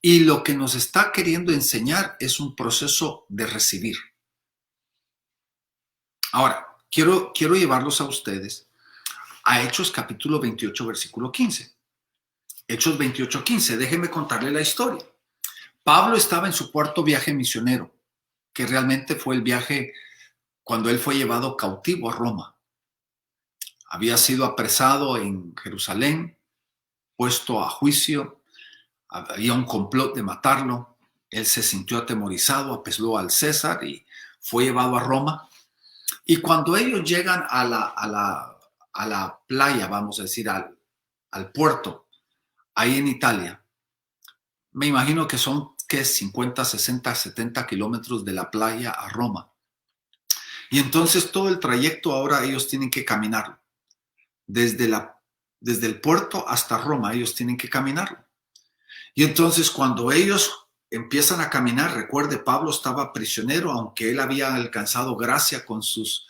Y lo que nos está queriendo enseñar es un proceso de recibir. Ahora, quiero llevarlos a ustedes a Hechos capítulo 28, versículo 15. Hechos 28, 15. Déjenme contarle la historia. Pablo estaba en su 4º viaje misionero, que realmente fue el viaje cuando él fue llevado cautivo a Roma. Había sido apresado en Jerusalén, puesto a juicio. Había un complot de matarlo. Él se sintió atemorizado, apeló al César y fue llevado a Roma. Y cuando ellos llegan a la playa, vamos a decir, al puerto, ahí en Italia, me imagino que son 50, 60, 70 kilómetros de la playa a Roma. Y entonces todo el trayecto ahora ellos tienen que caminarlo. Desde el puerto hasta Roma ellos tienen que caminarlo. Y entonces cuando ellos empiezan a caminar, recuerde, Pablo estaba prisionero, aunque él había alcanzado gracia con sus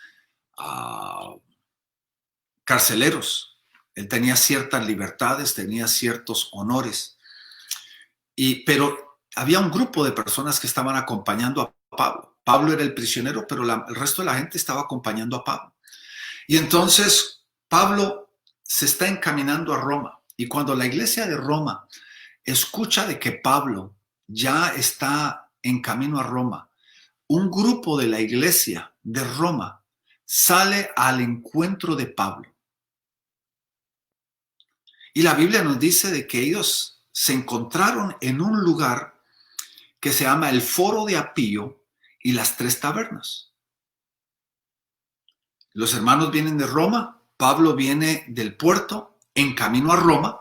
carceleros. Él tenía ciertas libertades, tenía ciertos honores. Pero había un grupo de personas que estaban acompañando a Pablo. Pablo era el prisionero, pero el resto de la gente estaba acompañando a Pablo. Y entonces Pablo se está encaminando a Roma. Y cuando la iglesia de Roma escucha de que Pablo ya está en camino a Roma, un grupo de la iglesia de Roma sale al encuentro de Pablo. Y la Biblia nos dice de que ellos se encontraron en un lugar que se llama el Foro de Apio y las 3 tabernas. Los hermanos vienen de Roma, Pablo viene del puerto en camino a Roma,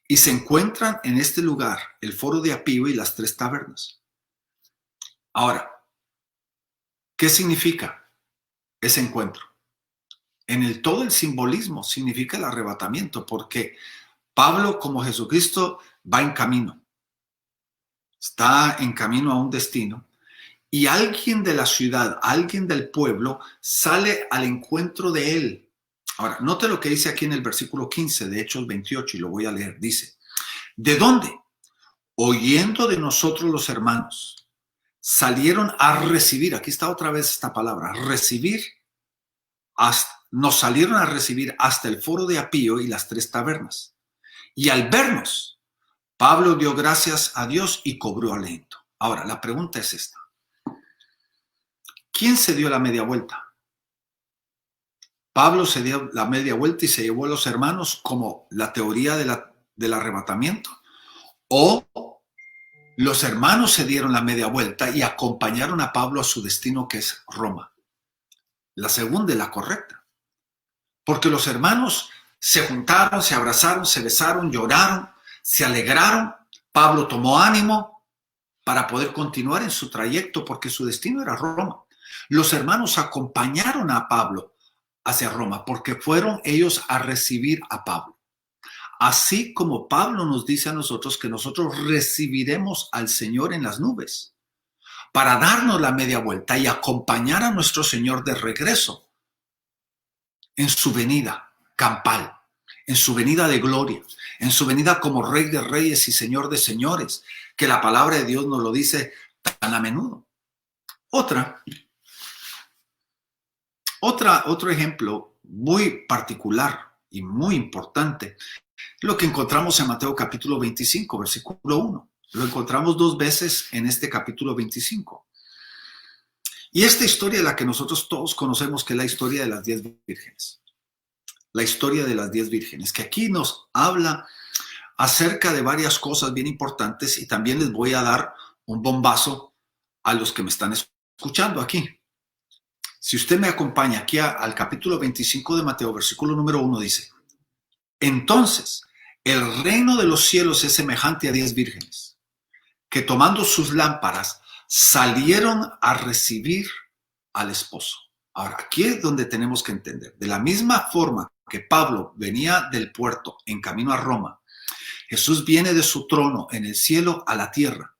y se encuentran en este lugar, el Foro de Apio y las 3 tabernas. Ahora, ¿qué significa ese encuentro? Todo el simbolismo significa el arrebatamiento, porque Pablo, como Jesucristo, va en camino. Está en camino a un destino. Y alguien de la ciudad, alguien del pueblo, sale al encuentro de él. Ahora, note lo que dice aquí en el versículo 15 de Hechos 28, y lo voy a leer. Dice, ¿de dónde? Oyendo de nosotros los hermanos, salieron a recibir, aquí está otra vez esta palabra, recibir, nos salieron a recibir hasta el Foro de Apio y las 3 tabernas. Y al vernos, Pablo dio gracias a Dios y cobró aliento. Ahora, la pregunta es esta. ¿Quién se dio la media vuelta? Pablo se dio la media vuelta y se llevó a los hermanos como la teoría del arrebatamiento. O los hermanos se dieron la media vuelta y acompañaron a Pablo a su destino, que es Roma. La segunda es la correcta. Porque los hermanos se juntaron, se abrazaron, se besaron, lloraron, se alegraron. Pablo tomó ánimo para poder continuar en su trayecto porque su destino era Roma. Los hermanos acompañaron a Pablo hacia Roma, porque fueron ellos a recibir a Pablo. Así como Pablo nos dice a nosotros que nosotros recibiremos al Señor en las nubes para darnos la media vuelta y acompañar a nuestro Señor de regreso en su venida campal, en su venida de gloria, en su venida como Rey de Reyes y Señor de Señores, que la palabra de Dios nos lo dice tan a menudo. Otro ejemplo muy particular y muy importante, lo que encontramos en Mateo capítulo 25, versículo 1. Lo encontramos 2 veces en este capítulo 25. Y esta historia es la que nosotros todos conocemos, que es la historia de las 10 vírgenes. La historia de las 10 vírgenes, que aquí nos habla acerca de varias cosas bien importantes, y también les voy a dar un bombazo a los que me están escuchando aquí. Si usted me acompaña aquí al capítulo 25 de Mateo, versículo número 1, dice: entonces, el reino de los cielos es semejante a 10 vírgenes, que tomando sus lámparas salieron a recibir al esposo. Ahora, aquí es donde tenemos que entender. De la misma forma que Pablo venía del puerto en camino a Roma, Jesús viene de su trono en el cielo a la tierra.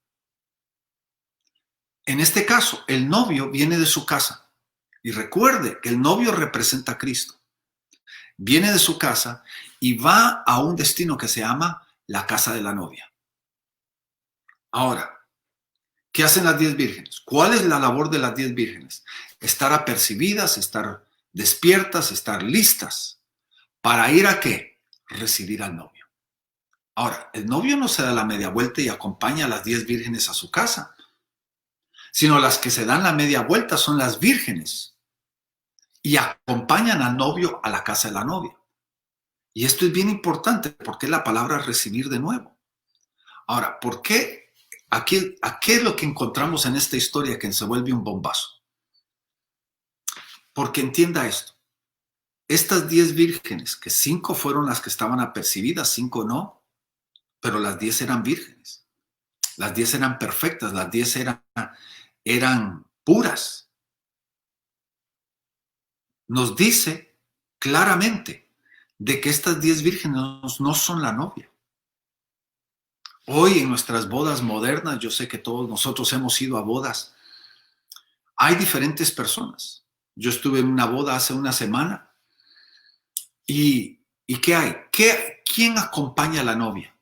En este caso, el novio viene de su casa. Y recuerde que el novio representa a Cristo. Viene de su casa y va a un destino que se llama la casa de la novia. Ahora, ¿qué hacen las 10 vírgenes? ¿Cuál es la labor de las 10 vírgenes? Estar apercibidas, estar despiertas, estar listas. ¿Para ir a qué? Recibir al novio. Ahora, el novio no se da la media vuelta y acompaña a las 10 vírgenes a su casa, sino las que se dan la media vuelta son las vírgenes y acompañan al novio a la casa de la novia. Y esto es bien importante porque es la palabra recibir de nuevo. Ahora, ¿por qué? ¿Qué es lo que encontramos en esta historia que se vuelve un bombazo? Porque entienda esto. Estas 10 vírgenes, que 5 fueron las que estaban apercibidas, 5 no, pero las 10 eran vírgenes. Las 10 eran perfectas, las 10 eran puras. Nos dice claramente de que estas 10 vírgenes no son la novia. Hoy en nuestras bodas modernas, yo sé que todos nosotros hemos ido a bodas, hay diferentes personas. Yo estuve en una boda hace una semana y ¿qué hay? ¿Quién acompaña a la novia?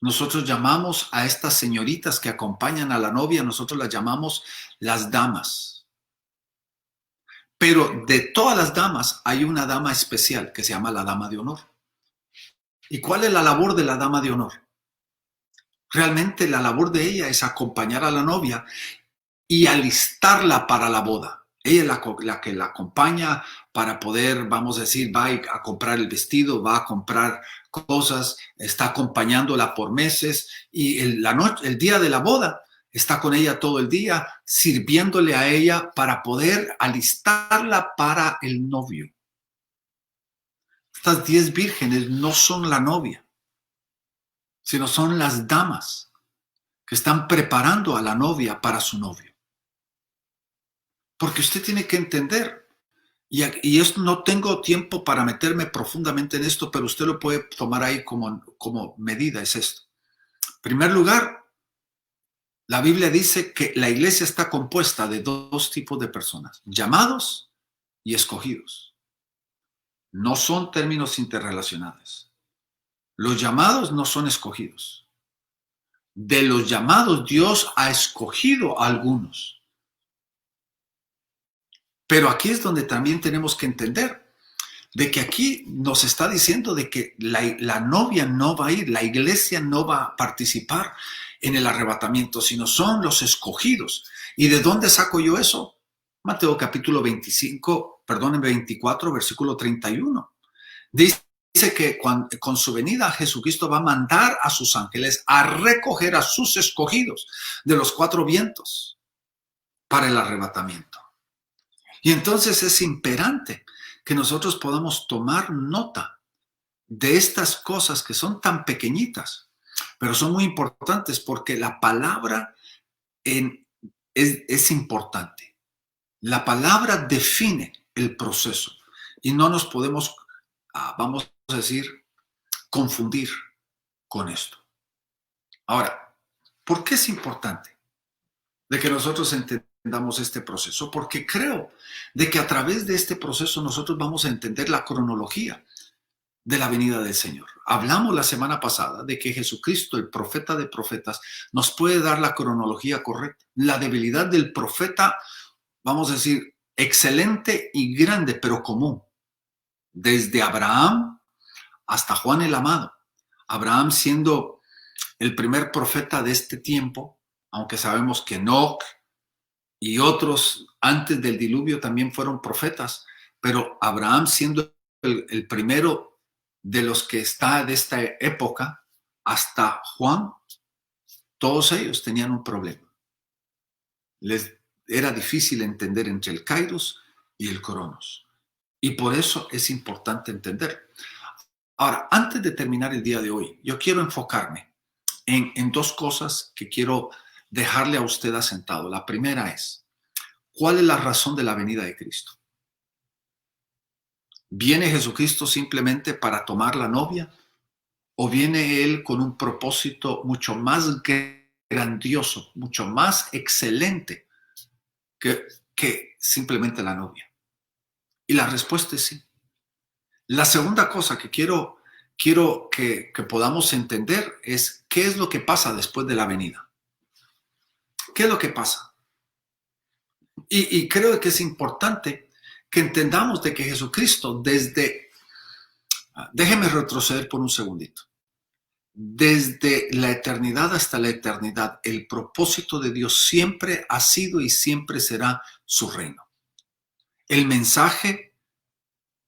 Nosotros llamamos a estas señoritas que acompañan a la novia, nosotros las llamamos las damas. Pero de todas las damas hay una dama especial que se llama la dama de honor. ¿Y cuál es la labor de la dama de honor? Realmente la labor de ella es acompañar a la novia y alistarla para la boda. Ella es la que la acompaña para poder, vamos a decir, va a comprar el vestido, va a comprar cosas, está acompañándola por meses y el día de la boda está con ella todo el día, sirviéndole a ella para poder alistarla para el novio. Estas 10 vírgenes no son la novia, sino son las damas que están preparando a la novia para su novio. Porque usted tiene que entender, y esto no tengo tiempo para meterme profundamente en esto, pero usted lo puede tomar ahí como medida, es esto. En primer lugar, la Biblia dice que la iglesia está compuesta de 2 tipos de personas, llamados y escogidos. No son términos interrelacionados. Los llamados no son escogidos. De los llamados, Dios ha escogido a algunos. Pero aquí es donde también tenemos que entender de que aquí nos está diciendo de que la novia no va a ir, la iglesia no va a participar en el arrebatamiento, sino son los escogidos. ¿Y de dónde saco yo eso? Mateo capítulo 24, versículo 31. Dice que con su venida Jesucristo va a mandar a sus ángeles a recoger a sus escogidos de los 4 vientos para el arrebatamiento. Y entonces es imperante que nosotros podamos tomar nota de estas cosas que son tan pequeñitas, pero son muy importantes porque la palabra es importante. La palabra define el proceso. Y no nos podemos, vamos a decir, confundir con esto. Ahora, ¿por qué es importante de que nosotros entendamos este proceso? Porque creo de que a través de este proceso nosotros vamos a entender la cronología de la venida del Señor. Hablamos la semana pasada de que Jesucristo, el profeta de profetas, nos puede dar la cronología correcta. La debilidad del profeta, vamos a decir, excelente y grande, pero común. Desde Abraham hasta Juan el Amado. Abraham siendo el primer profeta de este tiempo, aunque sabemos que Enoc y otros antes del diluvio también fueron profetas, pero Abraham siendo el primero de los que está de esta época, hasta Juan, todos ellos tenían un problema. Les era difícil entender entre el Kairos y el Cronos. Y por eso es importante entender. Ahora, antes de terminar el día de hoy, yo quiero enfocarme en dos cosas que quiero dejarle a usted asentado. La primera es, ¿cuál es la razón de la venida de Cristo? ¿Viene Jesucristo simplemente para tomar la novia? ¿O viene Él con un propósito mucho más grandioso, mucho más excelente que simplemente la novia? Y la respuesta es sí. La segunda cosa que quiero que podamos entender es qué es lo que pasa después de la venida. ¿Qué es lo que pasa? Y creo que es importante que entendamos de que Jesucristo déjeme retroceder por un segundito. Desde la eternidad hasta la eternidad, el propósito de Dios siempre ha sido y siempre será su reino. El mensaje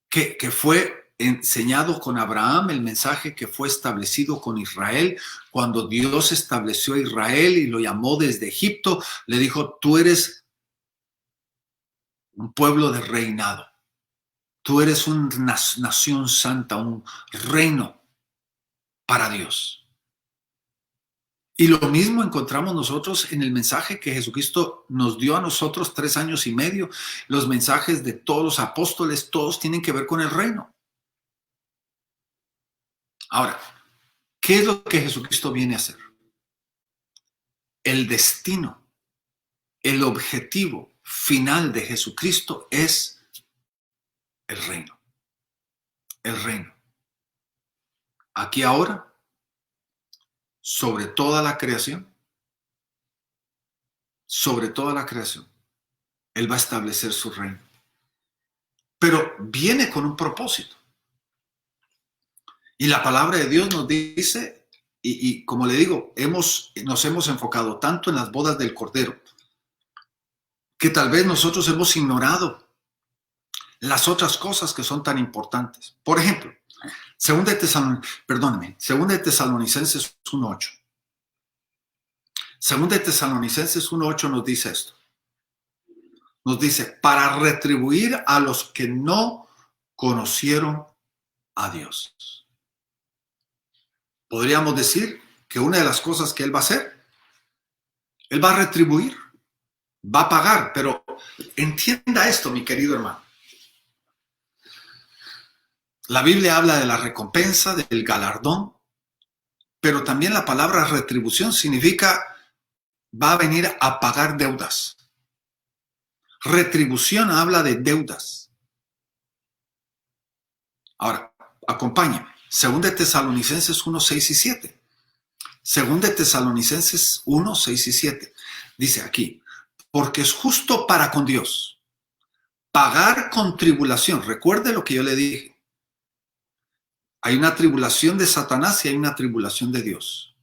que fue enseñado con Abraham, el mensaje que fue establecido con Israel, cuando Dios estableció a Israel y lo llamó desde Egipto, le dijo, tú eres un pueblo de reinado. Tú eres una nación santa, un reino para Dios. Y lo mismo encontramos nosotros en el mensaje que Jesucristo nos dio a nosotros 3 años y medio. Los mensajes de todos los apóstoles, todos tienen que ver con el reino. Ahora, ¿qué es lo que Jesucristo viene a hacer? El destino, el objetivo final de Jesucristo es el reino. El reino. Aquí ahora, sobre toda la creación, Él va a establecer su reino. Pero viene con un propósito. Y la palabra de Dios nos dice, y como le digo, nos hemos enfocado tanto en las bodas del Cordero, que tal vez nosotros hemos ignorado las otras cosas que son tan importantes. Por ejemplo, Segunda de Tesalonicenses 1:8. Segunda de Tesalonicenses 1:8 nos dice esto. Nos dice, para retribuir a los que no conocieron a Dios. Podríamos decir que una de las cosas que Él va a hacer, Él va a retribuir, va a pagar, pero entienda esto, mi querido hermano. La Biblia habla de la recompensa, del galardón, pero también la palabra retribución significa va a venir a pagar deudas. Retribución habla de deudas. Ahora, acompáñame. Segunda de Tesalonicenses 1, 6 y 7. Segunda de Tesalonicenses 1, 6 y 7. Dice aquí, porque es justo para con Dios pagar con tribulación. Recuerde lo que yo le dije. Hay una tribulación de Satanás y hay una tribulación de Dios.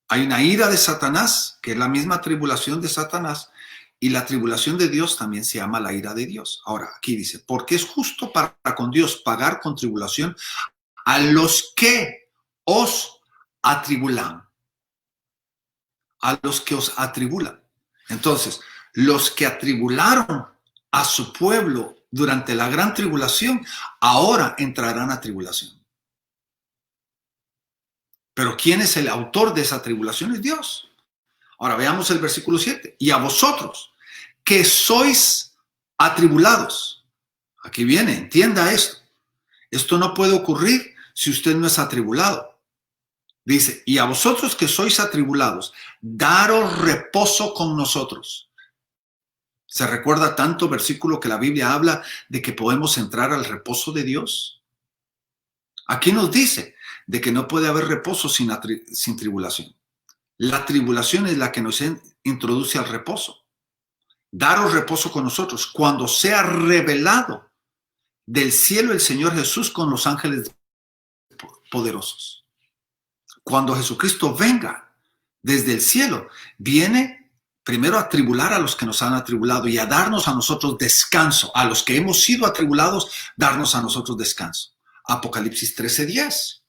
Hay una ira de Satanás, que es la misma tribulación de Satanás, y la tribulación de Dios también se llama la ira de Dios. Ahora, aquí dice, porque es justo para con Dios pagar con tribulación a los que os atribulan. A los que os atribulan. Entonces, los que atribularon a su pueblo durante la gran tribulación, ahora entrarán a tribulación. Pero ¿quién es el autor de esa tribulación? Es Dios. Ahora veamos el versículo 7. Y a vosotros, que sois atribulados. Aquí viene, entienda esto. Esto no puede ocurrir si usted no es atribulado. Dice, y a vosotros que sois atribulados, daros reposo con nosotros. ¿Se recuerda tanto versículo que la Biblia habla de que podemos entrar al reposo de Dios? Aquí nos dice de que no puede haber reposo sin tribulación. La tribulación es la que nos introduce al reposo. Daros reposo con nosotros cuando sea revelado del cielo el Señor Jesús con los ángeles poderosos. Cuando Jesucristo venga desde el cielo, viene primero a atribular a los que nos han atribulado y a darnos a nosotros descanso. A los que hemos sido atribulados, darnos a nosotros descanso. Apocalipsis 13:10.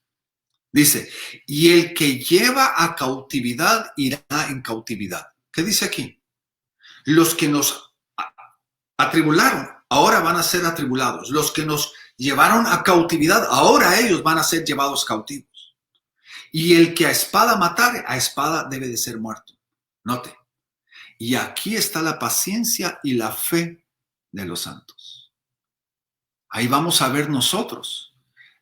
Dice, y el que lleva a cautividad irá en cautividad. ¿Qué dice aquí? Los que nos atribularon, ahora van a ser atribulados. Los que nos llevaron a cautividad, ahora ellos van a ser llevados cautivos. Y el que a espada matare, a espada debe de ser muerto. Note. Y aquí está la paciencia y la fe de los santos. Ahí vamos a ver nosotros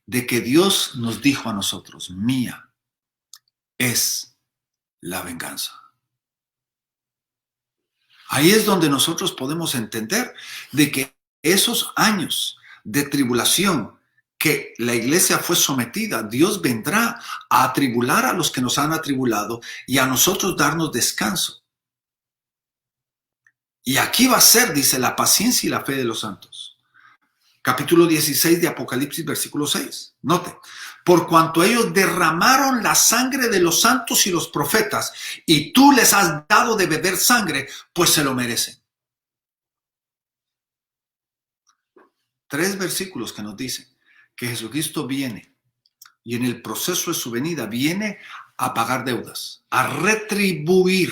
de que Dios nos dijo a nosotros, mía es la venganza. Ahí es donde nosotros podemos entender de que esos años de tribulación que la iglesia fue sometida, Dios vendrá a atribular a los que nos han atribulado y a nosotros darnos descanso. Y aquí va a ser, dice, la paciencia y la fe de los santos. Capítulo 16 de Apocalipsis, versículo 6. Note, por cuanto ellos derramaron la sangre de los santos y los profetas, y tú les has dado de beber sangre, pues se lo merecen. 3 versículos que nos dicen que Jesucristo viene y en el proceso de su venida viene a pagar deudas, a retribuir,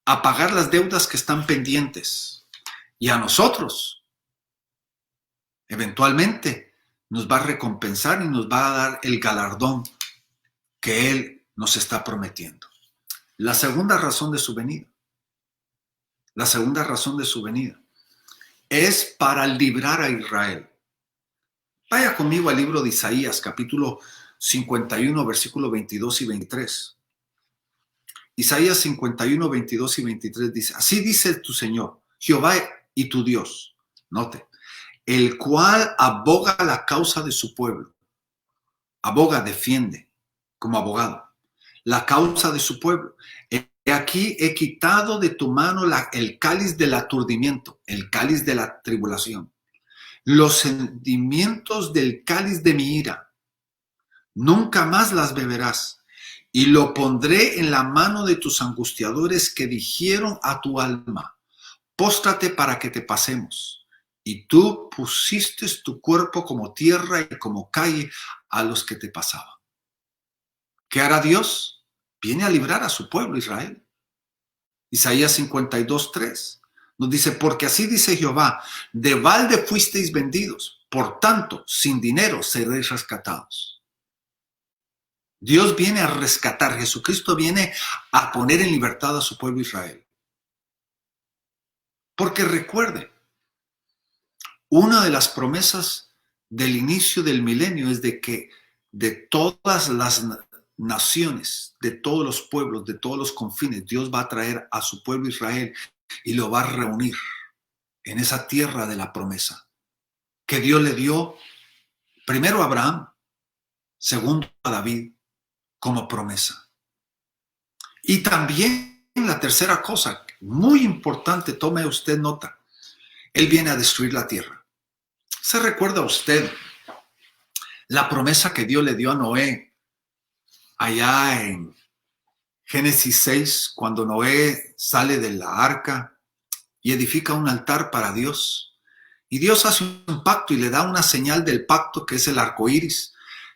a pagar las deudas que están pendientes. Y a nosotros, eventualmente, nos va a recompensar y nos va a dar el galardón que Él nos está prometiendo. La segunda razón de su venida. La segunda razón de su venida es para librar a Israel. Vaya conmigo al libro de Isaías, capítulo 51, versículos 22 y 23. Isaías 51, 22 y 23 dice, así dice tu Señor, Jehová y tu Dios. Note, el cual aboga la causa de su pueblo. Aboga, defiende, como abogado, la causa de su pueblo. Aquí he quitado de tu mano el cáliz del aturdimiento, el cáliz de la tribulación, los sentimientos del cáliz de mi ira. Nunca más las beberás. Y lo pondré en la mano de tus angustiadores que dijeron a tu alma, póstrate para que te pasemos. Y tú pusiste tu cuerpo como tierra y como calle a los que te pasaban. ¿Qué hará Dios? Viene a librar a su pueblo Israel. Isaías 52, 3 nos dice, porque así dice Jehová, de balde fuisteis vendidos, por tanto, sin dinero seréis rescatados. Dios viene a rescatar, Jesucristo viene a poner en libertad a su pueblo Israel. Porque recuerde, una de las promesas del inicio del milenio es de que de todas las naciones, de todos los pueblos, de todos los confines, Dios va a traer a su pueblo Israel y lo va a reunir en esa tierra de la promesa que Dios le dio primero a Abraham, segundo a David, como promesa. Y también la tercera cosa, muy importante, tome usted nota, Él viene a destruir la tierra. ¿Se recuerda usted la promesa que Dios le dio a Noé allá en Génesis 6, cuando Noé sale de la arca y edifica un altar para Dios? Y Dios hace un pacto y le da una señal del pacto que es el arco iris,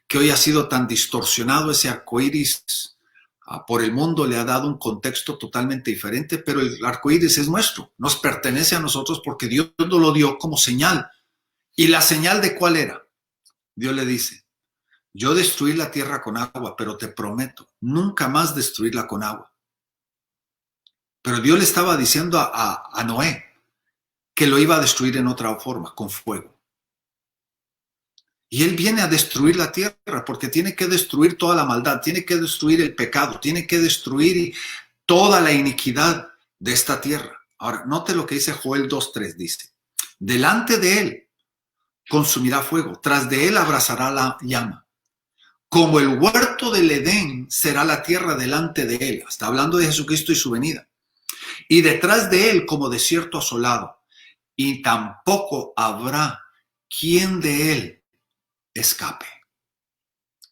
que hoy ha sido tan distorsionado ese arco iris por el mundo, le ha dado un contexto totalmente diferente, pero el arco iris es nuestro, nos pertenece a nosotros porque Dios nos lo dio como señal. ¿Y la señal de cuál era? Dios le dice, yo destruí la tierra con agua, pero te prometo nunca más destruirla con agua. Pero Dios le estaba diciendo a Noé que lo iba a destruir en otra forma, con fuego. Y Él viene a destruir la tierra porque tiene que destruir toda la maldad, tiene que destruir el pecado, tiene que destruir toda la iniquidad de esta tierra. Ahora, note lo que dice Joel 2:3, dice, delante de Él consumirá fuego, tras de Él abrazará la llama. Como el huerto del Edén será la tierra delante de Él. Está hablando de Jesucristo y su venida. Y detrás de Él como desierto asolado. Y tampoco habrá quien de Él escape.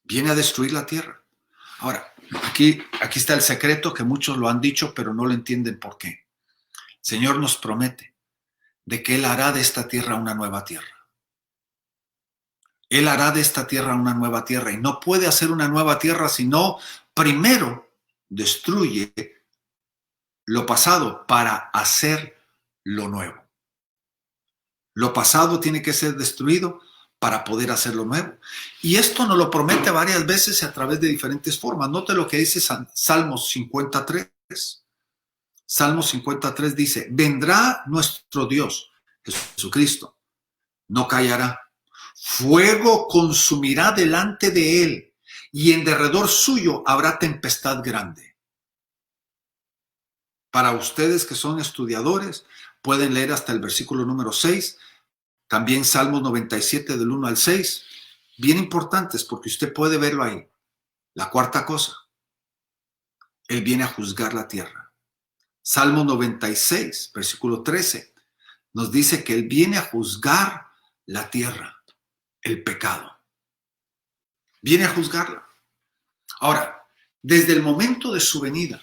Viene a destruir la tierra. Ahora, aquí está el secreto que muchos lo han dicho, pero no lo entienden por qué. El Señor nos promete de que Él hará de esta tierra una nueva tierra. Él hará de esta tierra una nueva tierra y no puede hacer una nueva tierra si no primero destruye lo pasado para hacer lo nuevo. Lo pasado tiene que ser destruido para poder hacer lo nuevo. Y esto nos lo promete varias veces a través de diferentes formas. Note lo que dice Salmos 53. Salmos 53 dice, vendrá nuestro Dios, Jesucristo, no callará. Fuego consumirá delante de Él y en derredor suyo habrá tempestad grande. Para ustedes que son estudiadores, pueden leer hasta el versículo número 6, también Salmos 97 del 1 al 6, bien importantes porque usted puede verlo ahí. La cuarta cosa, Él viene a juzgar la tierra. Salmo 96, versículo 13, nos dice que Él viene a juzgar la tierra, el pecado. Viene a juzgarla. Ahora, desde el momento de su venida,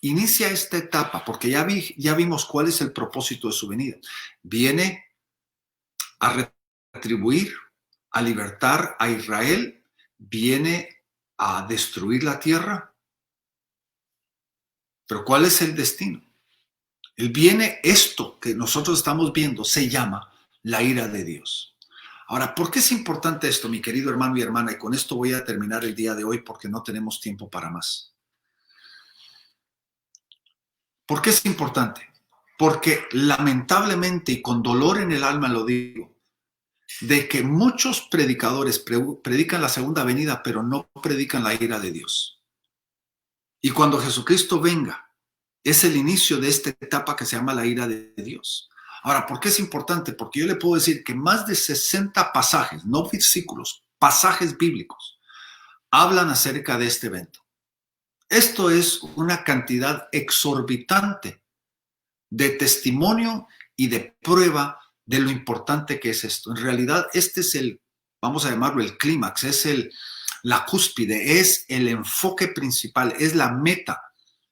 inicia esta etapa, porque ya vimos cuál es el propósito de su venida. Viene a retribuir, a libertar a Israel, viene a destruir la tierra. Pero ¿cuál es el destino? Él viene, esto que nosotros estamos viendo, se llama la ira de Dios. Ahora, ¿por qué es importante esto, mi querido hermano y hermana? Y con esto voy a terminar el día de hoy porque no tenemos tiempo para más. ¿Por qué es importante? Porque lamentablemente y con dolor en el alma lo digo, de que muchos predicadores predican la segunda venida, pero no predican la ira de Dios. Y cuando Jesucristo venga, es el inicio de esta etapa que se llama la ira de Dios. Ahora, ¿por qué es importante? Porque yo le puedo decir que más de 60 pasajes, no versículos, pasajes bíblicos, hablan acerca de este evento. Esto es una cantidad exorbitante de testimonio y de prueba de lo importante que es esto. En realidad, este es vamos a llamarlo el clímax, es la cúspide, es el enfoque principal, es la meta,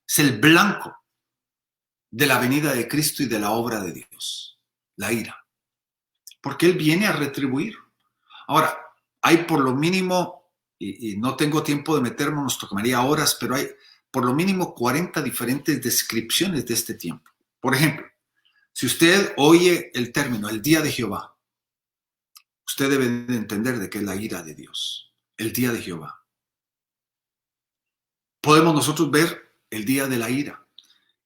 es el blanco de la venida de Cristo y de la obra de Dios, la ira. Porque Él viene a retribuir. Ahora, hay por lo mínimo, y no tengo tiempo de meternos, nos tomaría horas, pero hay por lo mínimo 40 diferentes descripciones de este tiempo. Por ejemplo, si usted oye el término, el día de Jehová, usted debe de entender de qué es la ira de Dios, el día de Jehová. Podemos nosotros ver el día de la ira,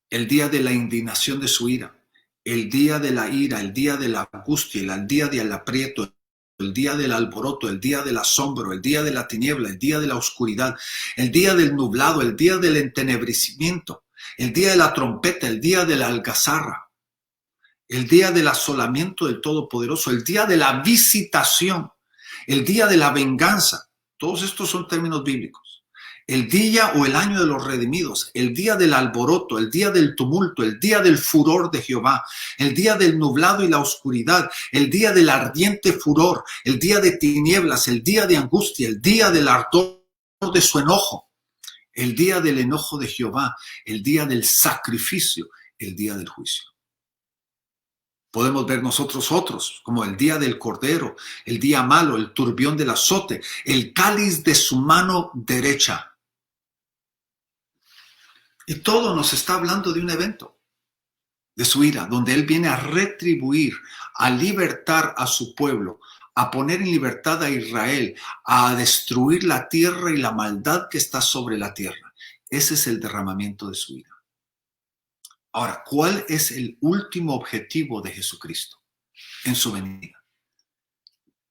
el día de la indignación de su ira, el día de la ira, el día de la angustia, el día del aprieto, el día del alboroto, el día del asombro, el día de la tiniebla, el día de la oscuridad, el día del nublado, el día del entenebrecimiento, el día de la trompeta, el día de la algazarra, el día del asolamiento del Todopoderoso, el día de la visitación, el día de la venganza. Todos estos son términos bíblicos. El día o el año de los redimidos, el día del alboroto, el día del tumulto, el día del furor de Jehová, el día del nublado y la oscuridad, el día del ardiente furor, el día de tinieblas, el día de angustia, el día del ardor de su enojo, el día del enojo de Jehová, el día del sacrificio, el día del juicio. Podemos ver nosotros otros, como el día del cordero, el día malo, el turbión del azote, el cáliz de su mano derecha. Y todo nos está hablando de un evento, de su ira, donde Él viene a retribuir, a libertar a su pueblo, a poner en libertad a Israel, a destruir la tierra y la maldad que está sobre la tierra. Ese es el derramamiento de su ira. Ahora, ¿cuál es el último objetivo de Jesucristo en su venida?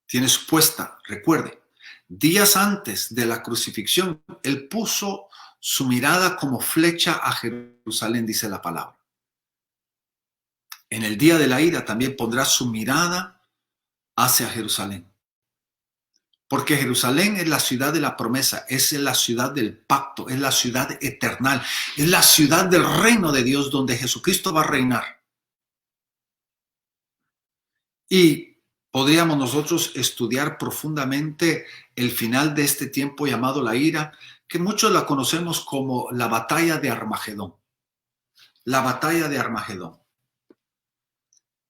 Tiene su puesta, recuerde, días antes de la crucifixión, Él puso su mirada como flecha a Jerusalén, dice la palabra. En el día de la ira también pondrá su mirada hacia Jerusalén. Porque Jerusalén es la ciudad de la promesa, es la ciudad del pacto, es la ciudad eternal, es la ciudad del reino de Dios donde Jesucristo va a reinar. Y podríamos nosotros estudiar profundamente el final de este tiempo llamado la ira, que muchos la conocemos como la batalla de Armagedón. La batalla de Armagedón.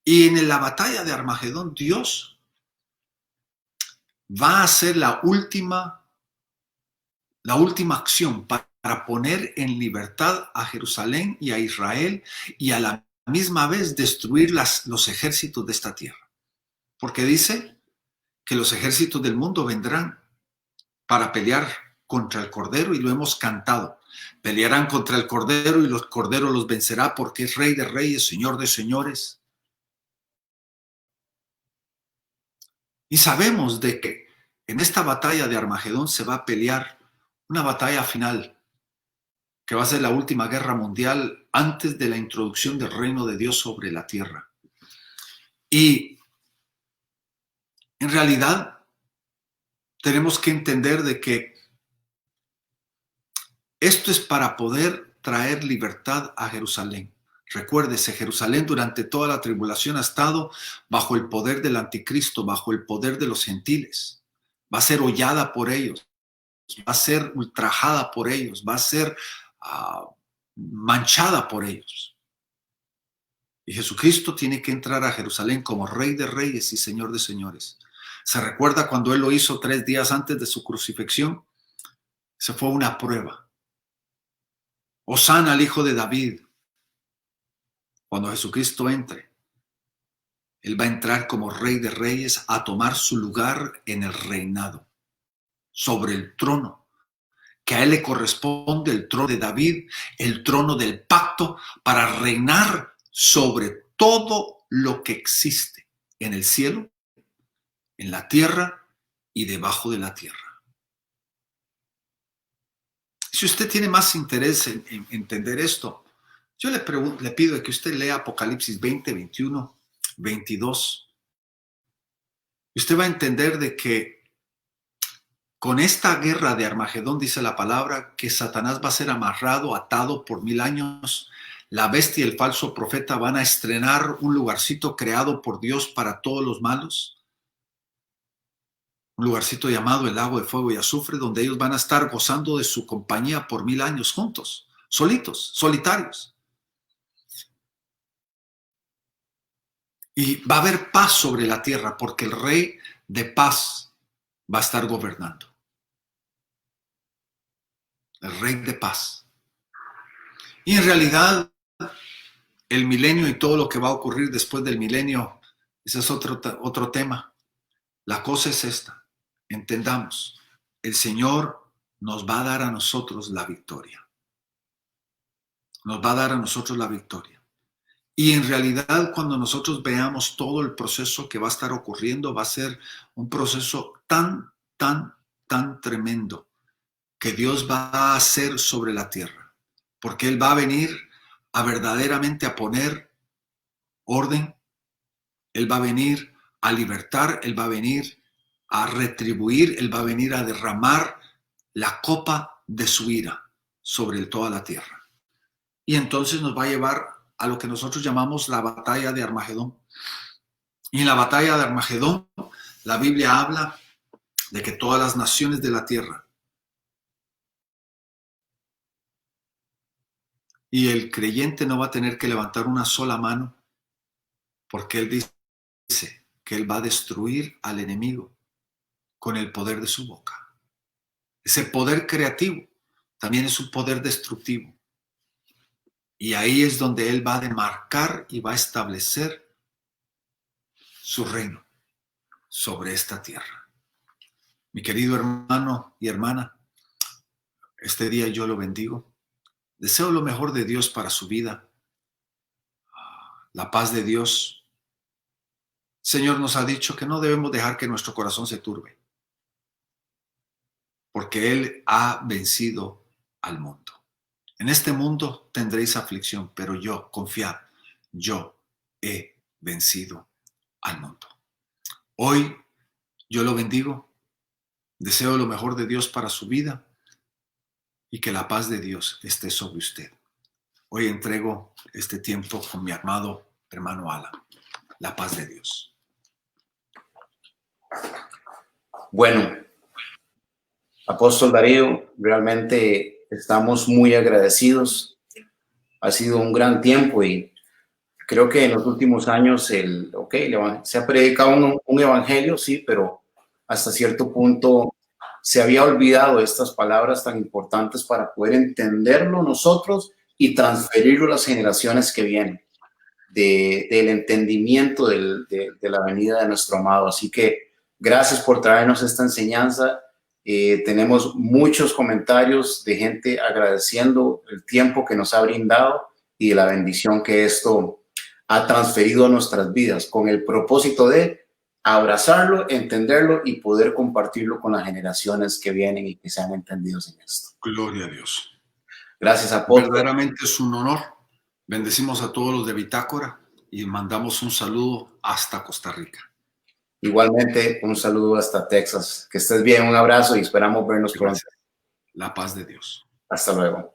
Y en la batalla de Armagedón, Dios va a hacer la última acción para poner en libertad a Jerusalén y a Israel y a la misma vez destruir los ejércitos de esta tierra. Porque dice que los ejércitos del mundo vendrán para pelear contra el Cordero, y lo hemos cantado. Pelearán contra el Cordero y el Cordero los vencerá porque es Rey de Reyes, Señor de Señores. Y sabemos de que en esta batalla de Armagedón se va a pelear una batalla final que va a ser la última guerra mundial antes de la introducción del reino de Dios sobre la tierra. Y en realidad tenemos que entender de que esto es para poder traer libertad a Jerusalén. Recuérdese, Jerusalén durante toda la tribulación ha estado bajo el poder del anticristo, bajo el poder de los gentiles. Va a ser hollada por ellos, va a ser ultrajada por ellos, va a ser manchada por ellos. Y Jesucristo tiene que entrar a Jerusalén como Rey de Reyes y Señor de Señores. ¿Se recuerda cuando Él lo hizo 3 días antes de su crucifixión? Se fue una prueba. Hosana al Hijo de David. Cuando Jesucristo entre, Él va a entrar como Rey de Reyes a tomar su lugar en el reinado, sobre el trono, que a Él le corresponde el trono de David, el trono del pacto, para reinar sobre todo lo que existe en el cielo, en la tierra y debajo de la tierra. Si usted tiene más interés en entender esto, yo le pido que usted lea Apocalipsis 20, 21, 22. Y usted va a entender de que con esta guerra de Armagedón, dice la palabra, que Satanás va a ser amarrado, atado por 1000 años. La bestia y el falso profeta van a estrenar un lugarcito creado por Dios para todos los malos. Un lugarcito llamado el lago de fuego y azufre, donde ellos van a estar gozando de su compañía por 1000 años juntos, solitos, solitarios. Y va a haber paz sobre la tierra porque el Rey de paz va a estar gobernando. El Rey de paz. Y en realidad, el milenio y todo lo que va a ocurrir después del milenio, ese es otro tema. La cosa es esta. Entendamos, el Señor nos va a dar a nosotros la victoria. Nos va a dar a nosotros la victoria. Y en realidad, cuando nosotros veamos todo el proceso que va a estar ocurriendo, va a ser un proceso tan tremendo que Dios va a hacer sobre la tierra. Porque Él va a venir a verdaderamente a poner orden. Él va a venir a libertar. Él va a venir a retribuir. Él va a venir a derramar la copa de su ira sobre toda la tierra. Y entonces nos va a llevar a lo que nosotros llamamos la batalla de Armagedón. Y en la batalla de Armagedón, la Biblia habla de que todas las naciones de la tierra y el creyente no va a tener que levantar una sola mano, porque Él dice que Él va a destruir al enemigo con el poder de su boca. Ese poder creativo también es un poder destructivo. Y ahí es donde Él va a demarcar y va a establecer su reino sobre esta tierra. Mi querido hermano y hermana, este día yo lo bendigo. Deseo lo mejor de Dios para su vida. La paz de Dios. Señor nos ha dicho que no debemos dejar que nuestro corazón se turbe, porque Él ha vencido al mundo. En este mundo tendréis aflicción, pero yo, confiad, yo he vencido al mundo. Hoy yo lo bendigo, deseo lo mejor de Dios para su vida y que la paz de Dios esté sobre usted. Hoy entrego este tiempo con mi amado hermano Alan. La paz de Dios. Bueno, Apóstol Darío, realmente estamos muy agradecidos. Ha sido un gran tiempo y creo que en los últimos años se ha predicado un evangelio, sí, pero hasta cierto punto se había olvidado estas palabras tan importantes para poder entenderlo nosotros y transferirlo a las generaciones que vienen, del entendimiento de la venida de nuestro amado. Así que gracias por traernos esta enseñanza. Tenemos muchos comentarios de gente agradeciendo el tiempo que nos ha brindado y la bendición que esto ha transferido a nuestras vidas con el propósito de abrazarlo, entenderlo y poder compartirlo con las generaciones que vienen y que sean entendidos en esto. Gloria a Dios. Gracias, Apóstol. Verdaderamente es un honor. Bendecimos a todos los de Bitácora y mandamos un saludo hasta Costa Rica. Igualmente, un saludo hasta Texas. Que estés bien, un abrazo y esperamos vernos pronto. La paz de Dios. Hasta luego.